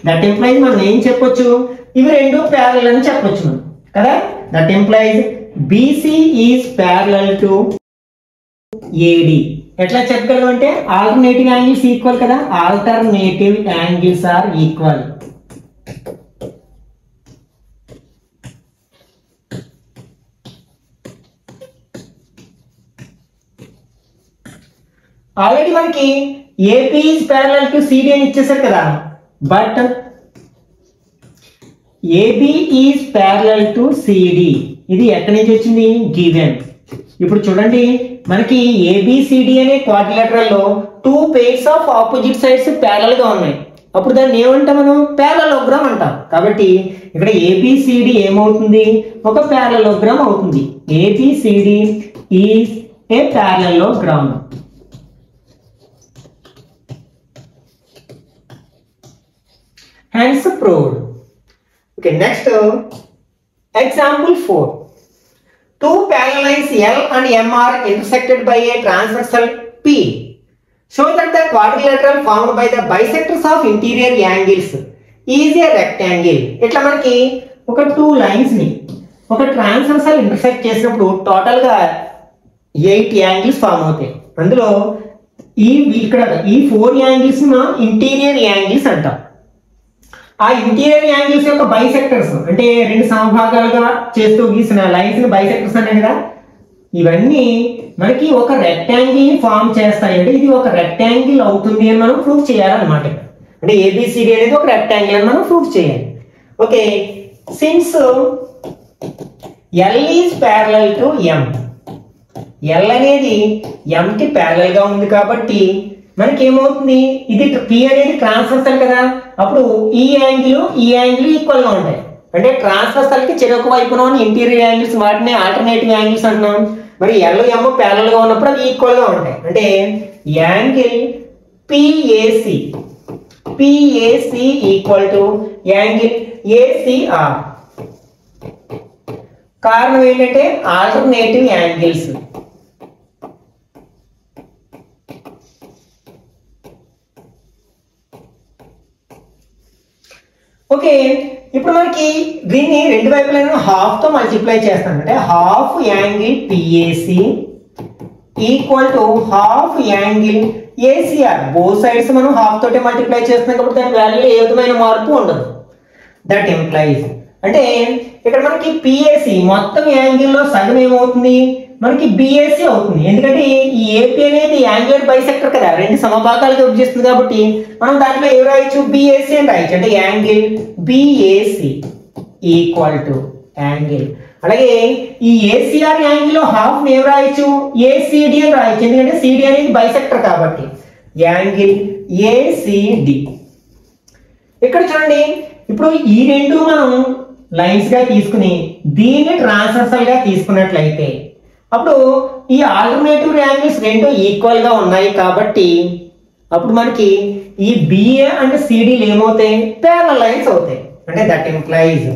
దట్ ఇంప్లైజ్ మనం ఏం చెప్పొచ్చు, ఇవి రెండు ప్యారలల్ అని చెప్పొచ్చు మనం కదా. That implies BC is parallel to AD. ఎట్లా చెప్పగలం అంటే ఆల్టర్నేటివ్ యాంగిల్స్ ఈక్వల్ కదా, alternative angles are equal. Already మనకి AP is parallel to CD అని ఇచ్చేసారు కదా, but AB is parallel to CD ఇది ఎక్కడి నుంచి వచ్చింది, గివెన్. ఇప్పుడు చూడండి మనకి ఏబిసిడి అనే క్వాడ్రిలేటరల్ లో 2 pairs of opposite sides parallel గా ఉన్నాయి. అప్పుడు దాన్ని ఏమంటాం మనం, ప్యారలలోగ్రామ్ అంటాం. కాబట్టి ఇక్కడ ఏబిసిడి ఏమవుతుంది, ఒక ప్యారలలోగ్రామ్ అవుతుంది. ABCD is a parallelogram. Hence proved. Okay, next example 4. 2 parallel lines L and M are intersected by a transversal P. Show that the quadrilateral formed by the bisectors of interior angles is a rectangle. ఇట్లా మనకి ఒక 2 lines ని ఒక transversal intersect చేసినప్పుడు total గా 8 angles form అవుతాయి. అందులో ఇక్కడ ఈ 4 యాంగిల్స్ ఇంటీరియర్ యాంగిల్స్ అంటాం. ఆ ఇంటీరియర్ యాంగిల్స్ యొక్క బైసెక్టర్స్ అంటే రెండు సమభాగాలుగా చేస్తూ గీసిన లైన్స్ ని బైసెక్టర్స్ అనే కదా. ఇవన్నీ మనకి ఒక రెక్టాంగిల్ ని ఫామ్ చేస్తాయి. అంటే ఇది ఒక రెక్టాంగిల్ అవుతుంది అని మనం ప్రూవ్ చేయాలన్నమాట. అంటే ఏబిసిడి అనేది ఒక రెక్టాంగిల్ అని మనం ప్రూవ్ చేయాలి. Okay, since L is parallel to M, L అనేది ఎం కి ప్యారలల్ గా ఉంది కాబట్టి మనకి ఏమవుతుంది, ఇది పి అనేది ట్రాన్స్వర్సల్ కదా, అప్పుడు ఈ యాంగిల్ ఈక్వల్ గా ఉంటాయి. అంటే ట్రాన్స్వర్సల్ కి చెరొక వైపున ఉన్న ఇంటీరియర్ యాంగిల్స్ వాటిని ఆల్టర్నేటివ్ యాంగిల్స్ అంటున్నాం. మరి ఎల్ ఎం ప్యారలల్ గా ఉన్నప్పుడు అవి ఈక్వల్ గా ఉంటాయి. అంటే angle PAC equal to angle ACR. కారణం ఏంటంటే ఆల్టర్నేటివ్ యాంగిల్స్. ఓకే, ఇప్పుడు మనకి దీన్ని రెండు వైపులను హాఫ్ తో మల్టిప్లై చేస్తాం అంటే half angle PAC equal to half angle ACR. Both sides మనం హాఫ్ తోటే మల్టిప్లై చేస్తున్నాం కాబట్టి దాని వాల్యూలో ఏ విధమైన మార్పు ఉండదు. దట్ ఇంప్లైజ్ అంటే ఇక్కడ మనకి పిఏసి మొత్తం యాంగిల్లో సగం ఏమవుతుంది, మనకి బిఏసి అవుతుంది. ఎందుకంటే ఈ ఏపీ అనేది యాంగులర్ బైసెక్టర్ కదా, రెండు సమభాగాలుగా విభజిస్తుంది కాబట్టి మనం దాంట్లో ఏం రాయొచ్చు, బిఏసి అని రాయొచ్చు. అంటే angle BAC equal to angle, అలాగే ఈ ఏసీఆర్ యాంగిల్ హాఫ్ ఏం రాయొచ్చు, ఏసీడి అని రాయొచ్చు. ఎందుకంటే సిడి అనేది బైసెక్టర్ కాబట్టి యాంగిల్ ఏసీడి. ఇక్కడ చూడండి, ఇప్పుడు ఈ రెండు మనం లైన్స్ గా తీసుకుని దీన్ని ట్రాన్స్వర్సల్ గా తీసుకున్నట్లయితే అప్పుడు ఈ ఆల్టర్నేటివ్ యాంగిల్స్ రెండు ఈక్వల్ గా ఉన్నాయి కాబట్టి అప్పుడు మనకి ఈ బిఏ అండ్ సిడీలు ఏమవుతాయి, ప్యారలల్ లైన్స్ అవుతాయి. అంటే that implies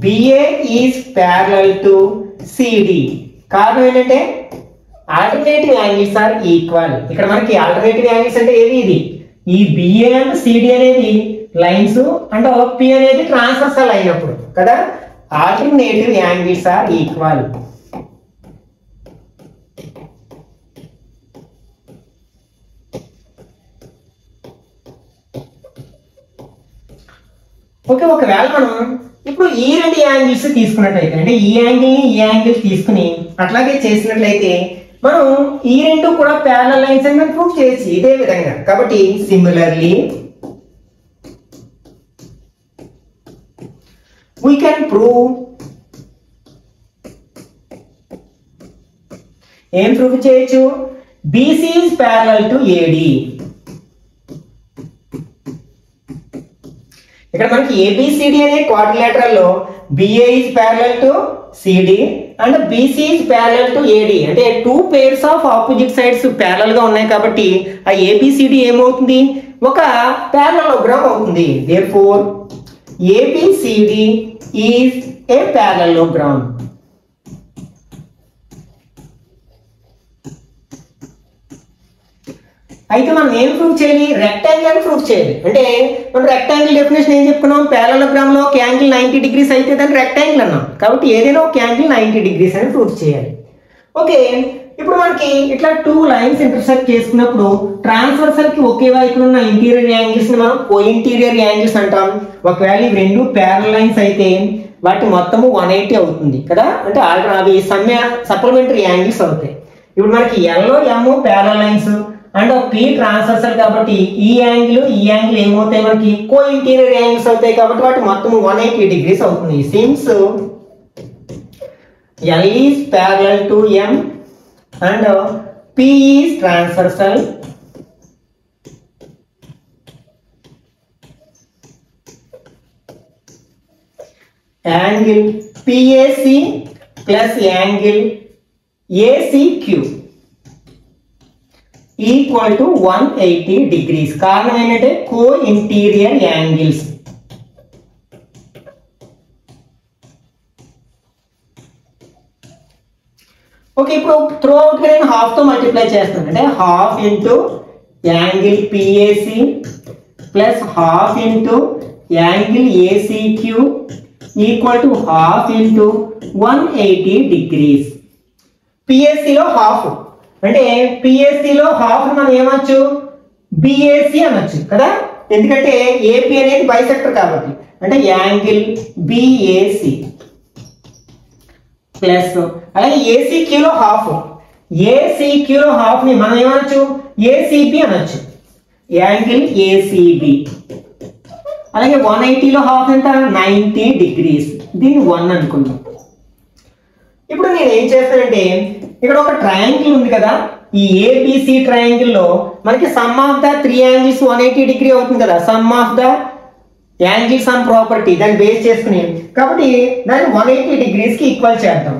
BA is parallel to CD. కారణం ఏంటంటే ఆల్టర్నేటివ్ యాంగిల్స్ ఆర్ ఈక్వల్. ఇక్కడ మనకి ఆల్టర్నేటివ్ యాంగిల్స్ అంటే ఏది, ఇది ఈ బిఏ అండ్ సిడి అనేది లైన్స్ అండ్ పి అనేది ట్రాన్స్వర్సల్ అయినప్పుడు కదా, alternative angles are equal. Okay, ఒకవేళ మనం ఇప్పుడు ఈ రెండు యాంగిల్స్ తీసుకున్నట్లయితే అంటే ఈ యాంగిల్ ని ఈ యాంగిల్ తీసుకుని అట్లాగే చేసినట్లయితే మనం ఈ రెండు కూడా ప్యారలల్ లైన్స్ అని ప్రూవ్ చేయొచ్చు ఇదే విధంగా. కాబట్టి సిమిలర్లీ we can prove ఏం ప్రూవ్ చేయొచ్చు, BC is parallel to AD. ఇక్కడ మనకి ABCD అనే క్వాడ్రిలేటరల్ లో BA is parallel to CD and BC is parallel to AD. అంటే two pairs of opposite sides parallel గా ఉన్నాయి కాబట్టి ఆ ABCD ఏమవుతుంది, ఒక ప్యారలలోగ్రామ్ అవుతుంది. therefore ABCD is a parallelogram. అయితే మనం ఏం ప్రూవ్ చేయాలి, రెక్టాంగిల్ అని ప్రూవ్ చేయాలి. అంటే మనం రెక్టాంగిల్ డెఫినేషన్ ఏం చెప్పుకున్నాం, ప్యారలలోగ్రామ్ లో ఒక యాంగిల్ 90 డిగ్రీస్ అయితే దాన్ని రెక్టాంగిల్ అన్నాం. కాబట్టి ఏదైనా ఒక యాంగిల్ 90 డిగ్రీస్ అని ప్రూవ్ చేయాలి. ఓకే, ఇప్పుడు మనకి ఇట్లా టూ లైన్స్ ఇంటర్సెక్ట్ చేసుకున్నప్పుడు ట్రాన్స్వర్సల్ కి ఒకే వైపున ఉన్న ఇంటీరియర్ యాంగిల్స్ ని మనం కో ఇంటీరియర్ యాంగిల్స్ అంటాం. ఒకవేళ ఇవి రెండు ప్యారలల్ లైన్స్ అయితే వాటి మొత్తము 180 అవుతుంది కదా, అంటే అవి సప్లిమెంటరీ యాంగిల్స్ అవుతాయి. ఇప్పుడు మనకి yellow M parallel lines and P transversal కాబట్టి ఈ యాంగిల్ ఏమవుతాయి, మనకి కో ఇంటీరియర్ యాంగిల్స్ అవుతాయి కాబట్టి వాటి మొత్తం 180 డిగ్రీస్ అవుతుంది. Since L is parallel to M and P is transversal, angle PAC plus angle ACQ equal to 180 degrees. కారణం ఏంటంటే కో ఇంటీరియర్ యాంగిల్స్. ఓకే, ఇప్పుడు త్రూ అవుట్ గా నేను హాఫ్ తో మల్టిప్లై చేస్తాను. అంటే half into angle PAC plus half into angle ACQ equal to half into 180 degrees. పిఎస్సిలో half అంటే పిఎస్సిలో హాఫ్ మనం ఏమొచ్చు, బిఏసి అనొచ్చు కదా, ఎందుకంటే ఏపీ అనేది బైసెక్టర్ కాబట్టి. అంటే యాంగిల్ బిఏసి ప్లస్ అలాగే ఏసీక్యూలో హాఫ్, ఏసీక్యూలో హాఫ్ ని మనం ఏమనొచ్చు, ఏసీబీ అనొచ్చు, యాంగిల్ ఏసీబీ. అలాగే 180లో హాఫ్ ఎంత, 90 డిగ్రీస్. దీన్ని 1 అనుకుందాం. ఇప్పుడు నేను ఏం చేస్తానంటే ఇక్కడ ఒక ట్రయాంగిల్ ఉంది కదా, ఈ ఏబిసి ట్రయాంగిల్ లో మనకి sum of the 3 angles 180 degree అవుతుంది కదా, sum of the angle sum property దాన్ని బేస్ చేసుకుని, కాబట్టి దాన్ని 180 డిగ్రీస్ కి ఈక్వల్ చేద్దాం.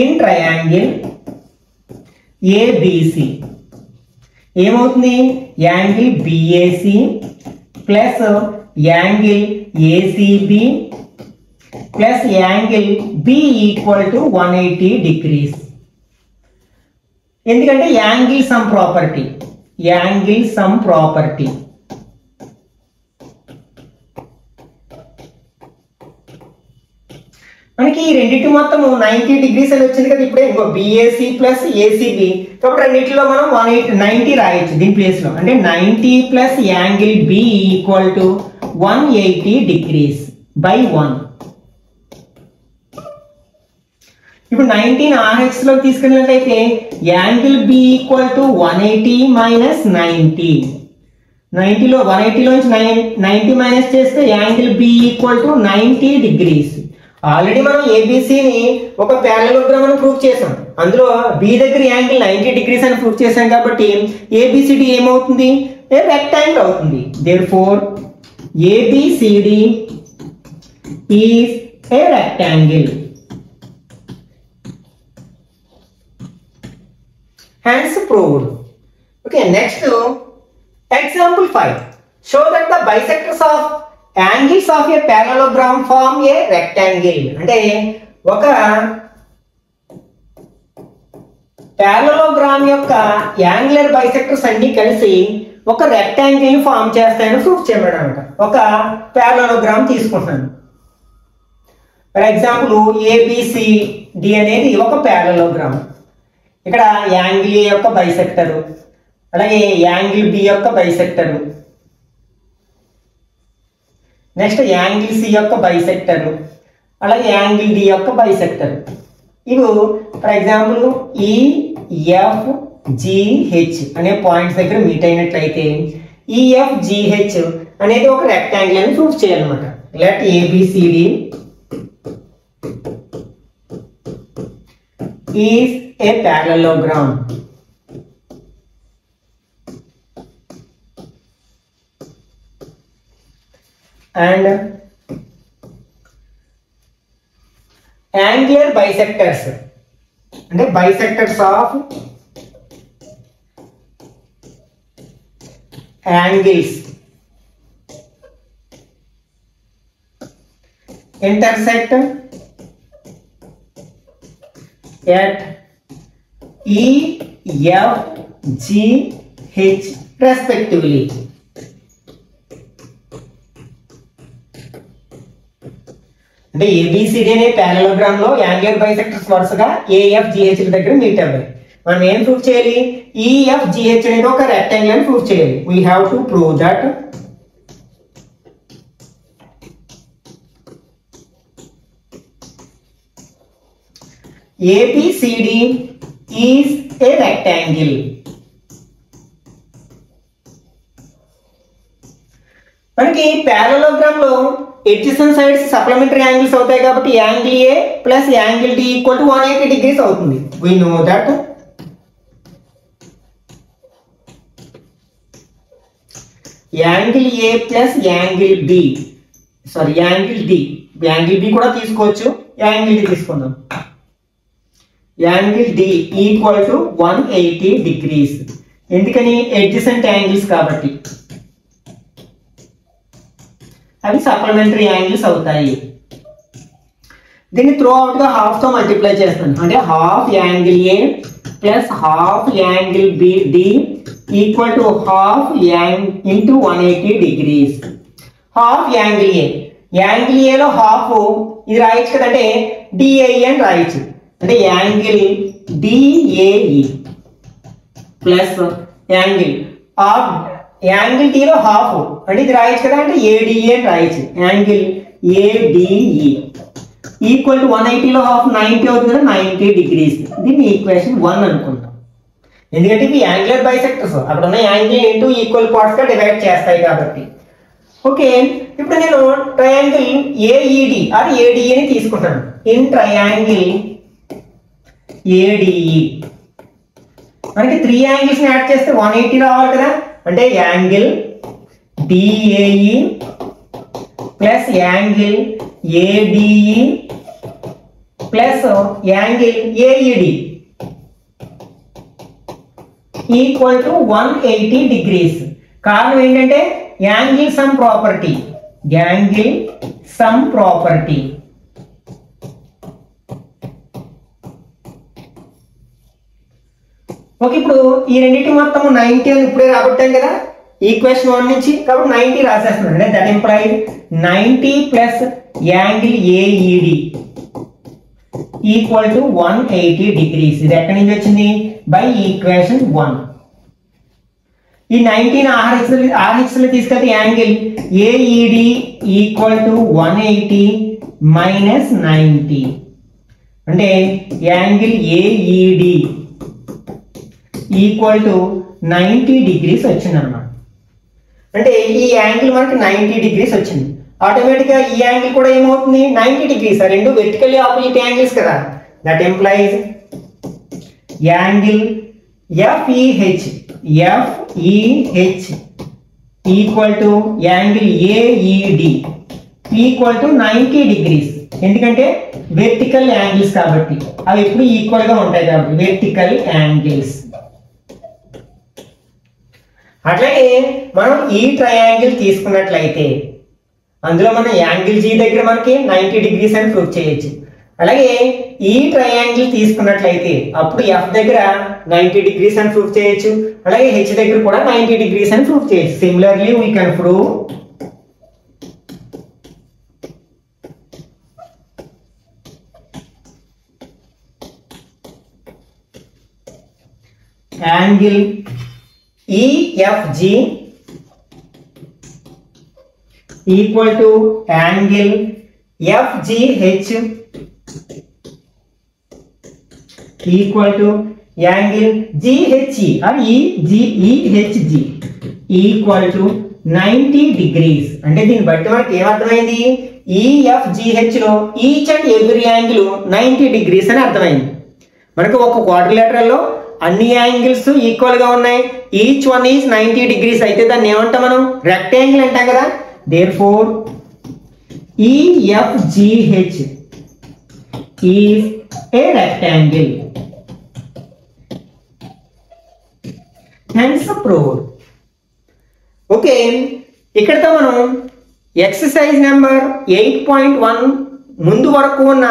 ఇన్ ట్రయాంగిల్ ఏబిసి ఏమవుతుంది, angle BAC plus angle ACB plus angle B equal to 180 degrees. ఎందుకంటే angle sum property angle sum property. మనకి ఈ రెండింటి మొత్తం 90 degrees అని వచ్చింది కదా ఇప్పుడే. ఇంకో బిఏసి ప్లస్ ఏసీబి, కాబట్టి రెండింటిలో మనం 90 రాయొచ్చు దీని ప్లేస్ లో. అంటే 90 plus angle B equal to 180 degrees by 1. ఇప్పుడు 19 RH లో తీసుకున్నట్లయితే angle B equal to 180 minus 90. 90లో 180 లోంచి 90 మైనస్ చేస్తే angle B equal to 90 degrees. Already మనం ఏబిసిని ఒక ప్యారలలోగ్రామ్ అని ప్రూవ్ చేసాం. అందులో బి దగ్గర యాంగిల్ 90 degrees అని ప్రూవ్ చేసాం కాబట్టి ఏబిసిడి ఏమవుతుంది? ఏ రెక్టాంగిల్ అవుతుంది. Therefore ABCD is a rectangle. Hence proved. Okay, next example 5. Show that the bisectors of angles of a parallelogram form a rectangle. అంటే ఒక parallelogram యొక్క యాంగులర్ బైసెక్టర్స్ అన్ని కలిసి ఒక రెక్టాంగిల్ ని ఫామ్ చేస్తాయని ప్రూఫ్ చేయమన్నమాట. ఒక parallelogram తీసుకుంటాను. ఫర్ ఎగ్జాంపుల్ ఏబిసిడి అనేది ఒక parallelogram. ఇక్కడ యాంగిల్ ఏ యొక్క బైసెక్టర్, అలాగే యాంగిల్ బి యొక్క బైసెక్టర్, నెక్స్ట్ యాంగిల్ సి యొక్క బైసెక్టర్, అలాగే యాంగిల్ డి యొక్క బైసెక్టర్. ఇవి ఫర్ ఎగ్జాంపుల్ ఈఎఫ్జిహెచ్ అనే పాయింట్స్ దగ్గర మీట్ అయినట్లయితే ఈఎఫ్జిహెచ్ అనేది ఒక రెక్టాంగిల్ అని ప్రూఫ్ చేయాలన్నమాట. Let ABCD is a parallelogram and angular bisectors అంటే bisectors of angles intersect at EFGH respectively. అంటే ఏబిసిడి అనే ప్యారలోగ్రామ్ లో యాంగులర్ బైసెక్టర్స్ వరుసగా ఏఎఫ్జిహెచ్ దగ్గర మీట్ అవ్వాలి. మనం ఏం ప్రూవ్ చేయాలి? ఈఎఫ్జిహెచ్ అనేది ఒక రెక్టాంగిల్ అని ప్రూవ్ చేయాలి. We have to prove that ABCD is a rectangle. మనకి parallelogram లో adjacent sides supplementary angles అవుతాయి కాబట్టి angle A plus angle D equal to 180 degrees అవుతుంది. we know that angle A plus angle B angle D, angle B కూడా తీసుకోవచ్చు, angle D తీసుకుందాం. Angle D equal to 180 degrees. ఎందుకని? Adjacent angles కాబట్టి అవి supplementary angles అవుతాయి. దీన్ని throughout గా హాఫ్ తో మల్టిప్లై చేస్తాను. అంటే half angle A plus half angle B D equal to half into 180 degrees. Half angle A, angle ఏలో హాఫ్ ఇది రాయొచ్చు కదంటే డిఐ అని రాయొచ్చు. అంటే angle DAE plus angle of angle టీలో హాఫ్ అంటే ఇది రాయొచ్చు కదా, అంటే ఏడిఈ అని రాయొచ్చు. యాంగిల్ ఏడిఈ ఈక్వల్ టు 180లో హాఫ్ 90 అవుతుంది కదా, 90 degrees. దీన్ని ఈక్వేషన్ 1 అనుకుంటాం. ఎందుకంటే ఇవి యాంగులర్ బైసెక్టర్స్, అక్కడ ఉన్న యాంగిల్ ఇంటూ ఈక్వల్ పార్ట్స్ గా డివైడ్ చేస్తాయి కాబట్టి. ఓకే, ఇప్పుడు నేను ట్రయాంగిల్ ఏఈడి ఆర్ ఏడిఈని తీసుకుంటాను. ఇన్ ట్రయాంగిల్ ఏడిఈ మనకి 3 యాంగిల్స్ ని యాడ్ చేస్తే 180 రావాలి కదా. అంటే angle DAE plus angle ADE plus angle AED equal to 180 degrees. కారణం ఏంటంటే angle sum property, angle sum property. Okay, ఇప్పుడు ఈ రెండింటి మొత్తం 90 అని ఇప్పుడే రాబట్టాం కదా ఈక్వేషన్ 1 నుంచి, కాబట్టి 90 రాసేస్తున్నాను. అంటే that implies 90 plus angle AED equal to 180 degrees. ఇది ఎక్కడి నుంచి వచ్చింది? By equation 1. ఈ 90 RH లో తీసుకెళ్తే angle AED equal to 180 minus 90, అంటే angle AED equal to 90 degrees వచ్చింది అన్నమాట. అంటే ఈ యాంగిల్ మనకి 90 డిగ్రీస్ వచ్చింది. ఆటోమేటిక్గా ఈ యాంగిల్ కూడా ఏమవుతుంది? 90 డిగ్రీస్. రెండు వెర్టికల్లీ ఆపోజిట్ యాంగిల్స్ కదా. That implies angle FEH equal to angle AED equal to 90 degrees. ఎందుకంటే వెర్టికల్ యాంగిల్స్ కాబట్టి, అవి ఎప్పుడు ఈక్వల్ గా ఉంటాయి కాబట్టి వెర్టికల్ యాంగిల్స్. అట్లాగే మనం ఈ ట్రయాంగిల్ తీసుకున్నట్లయితే అందులో మనం యాంగిల్ G దగ్గర మనకి 90 డిగ్రీస్ అని ప్రూవ్ చేయొచ్చు. అలాగే ఈ ట్రయాంగిల్ తీసుకున్నట్లయితే అప్పుడు F దగ్గర 90 డిగ్రీస్ అని ప్రూవ్ చేయొచ్చు. అలాగే H దగ్గర కూడా 90 డిగ్రీస్ అని ప్రూవ్ చేయొచ్చు. Similarly we can prove angle EFG equal to angle FGH equal to angle GHE or EHG equal to 90 degrees. అంటే దీన్ని బట్టి మనకి ఏమర్థమైంది? EFGH లో each and every angle 90 degrees అని అర్థమైంది. మనకు ఒక క్వాడ్రిలేటరల్ లో అన్ని యాంగిల్స్ ఈక్వల్ గా ఉన్నాయి. Each one is 90 degrees. అయితే దాన్ని ఏమంటాం మనం? రెక్టాంగిల్ అంటాం కదా. Therefore EFGH is a rectangle. Hence proved. Okay, ఇక్కడతో మనం ఎక్సర్సైజ్ నెంబర్ 8.1 ముందు వరకు ఉన్న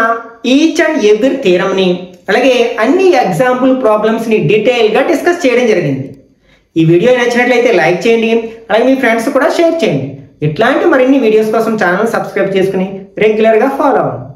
ఈచ్ అండ్ ఎవ్రీ థియరమ్ ని అలాగే అన్ని ఎగ్జాంపుల్ ప్రాబ్లమ్స్ ని డీటెయిల్ గా డిస్కస్ చేయడం జరిగింది. ఈ వీడియో నచ్చినట్లయితే లైక్ చేయండి, అలాగే మీ ఫ్రెండ్స్ కూడా షేర్ చేయండి. ఇట్లాంటి మరిన్ని వీడియోస్ కోసం ఛానల్ సబ్స్క్రైబ్ చేసుకుని రెగ్యులర్ గా ఫాలో అవ్వండి.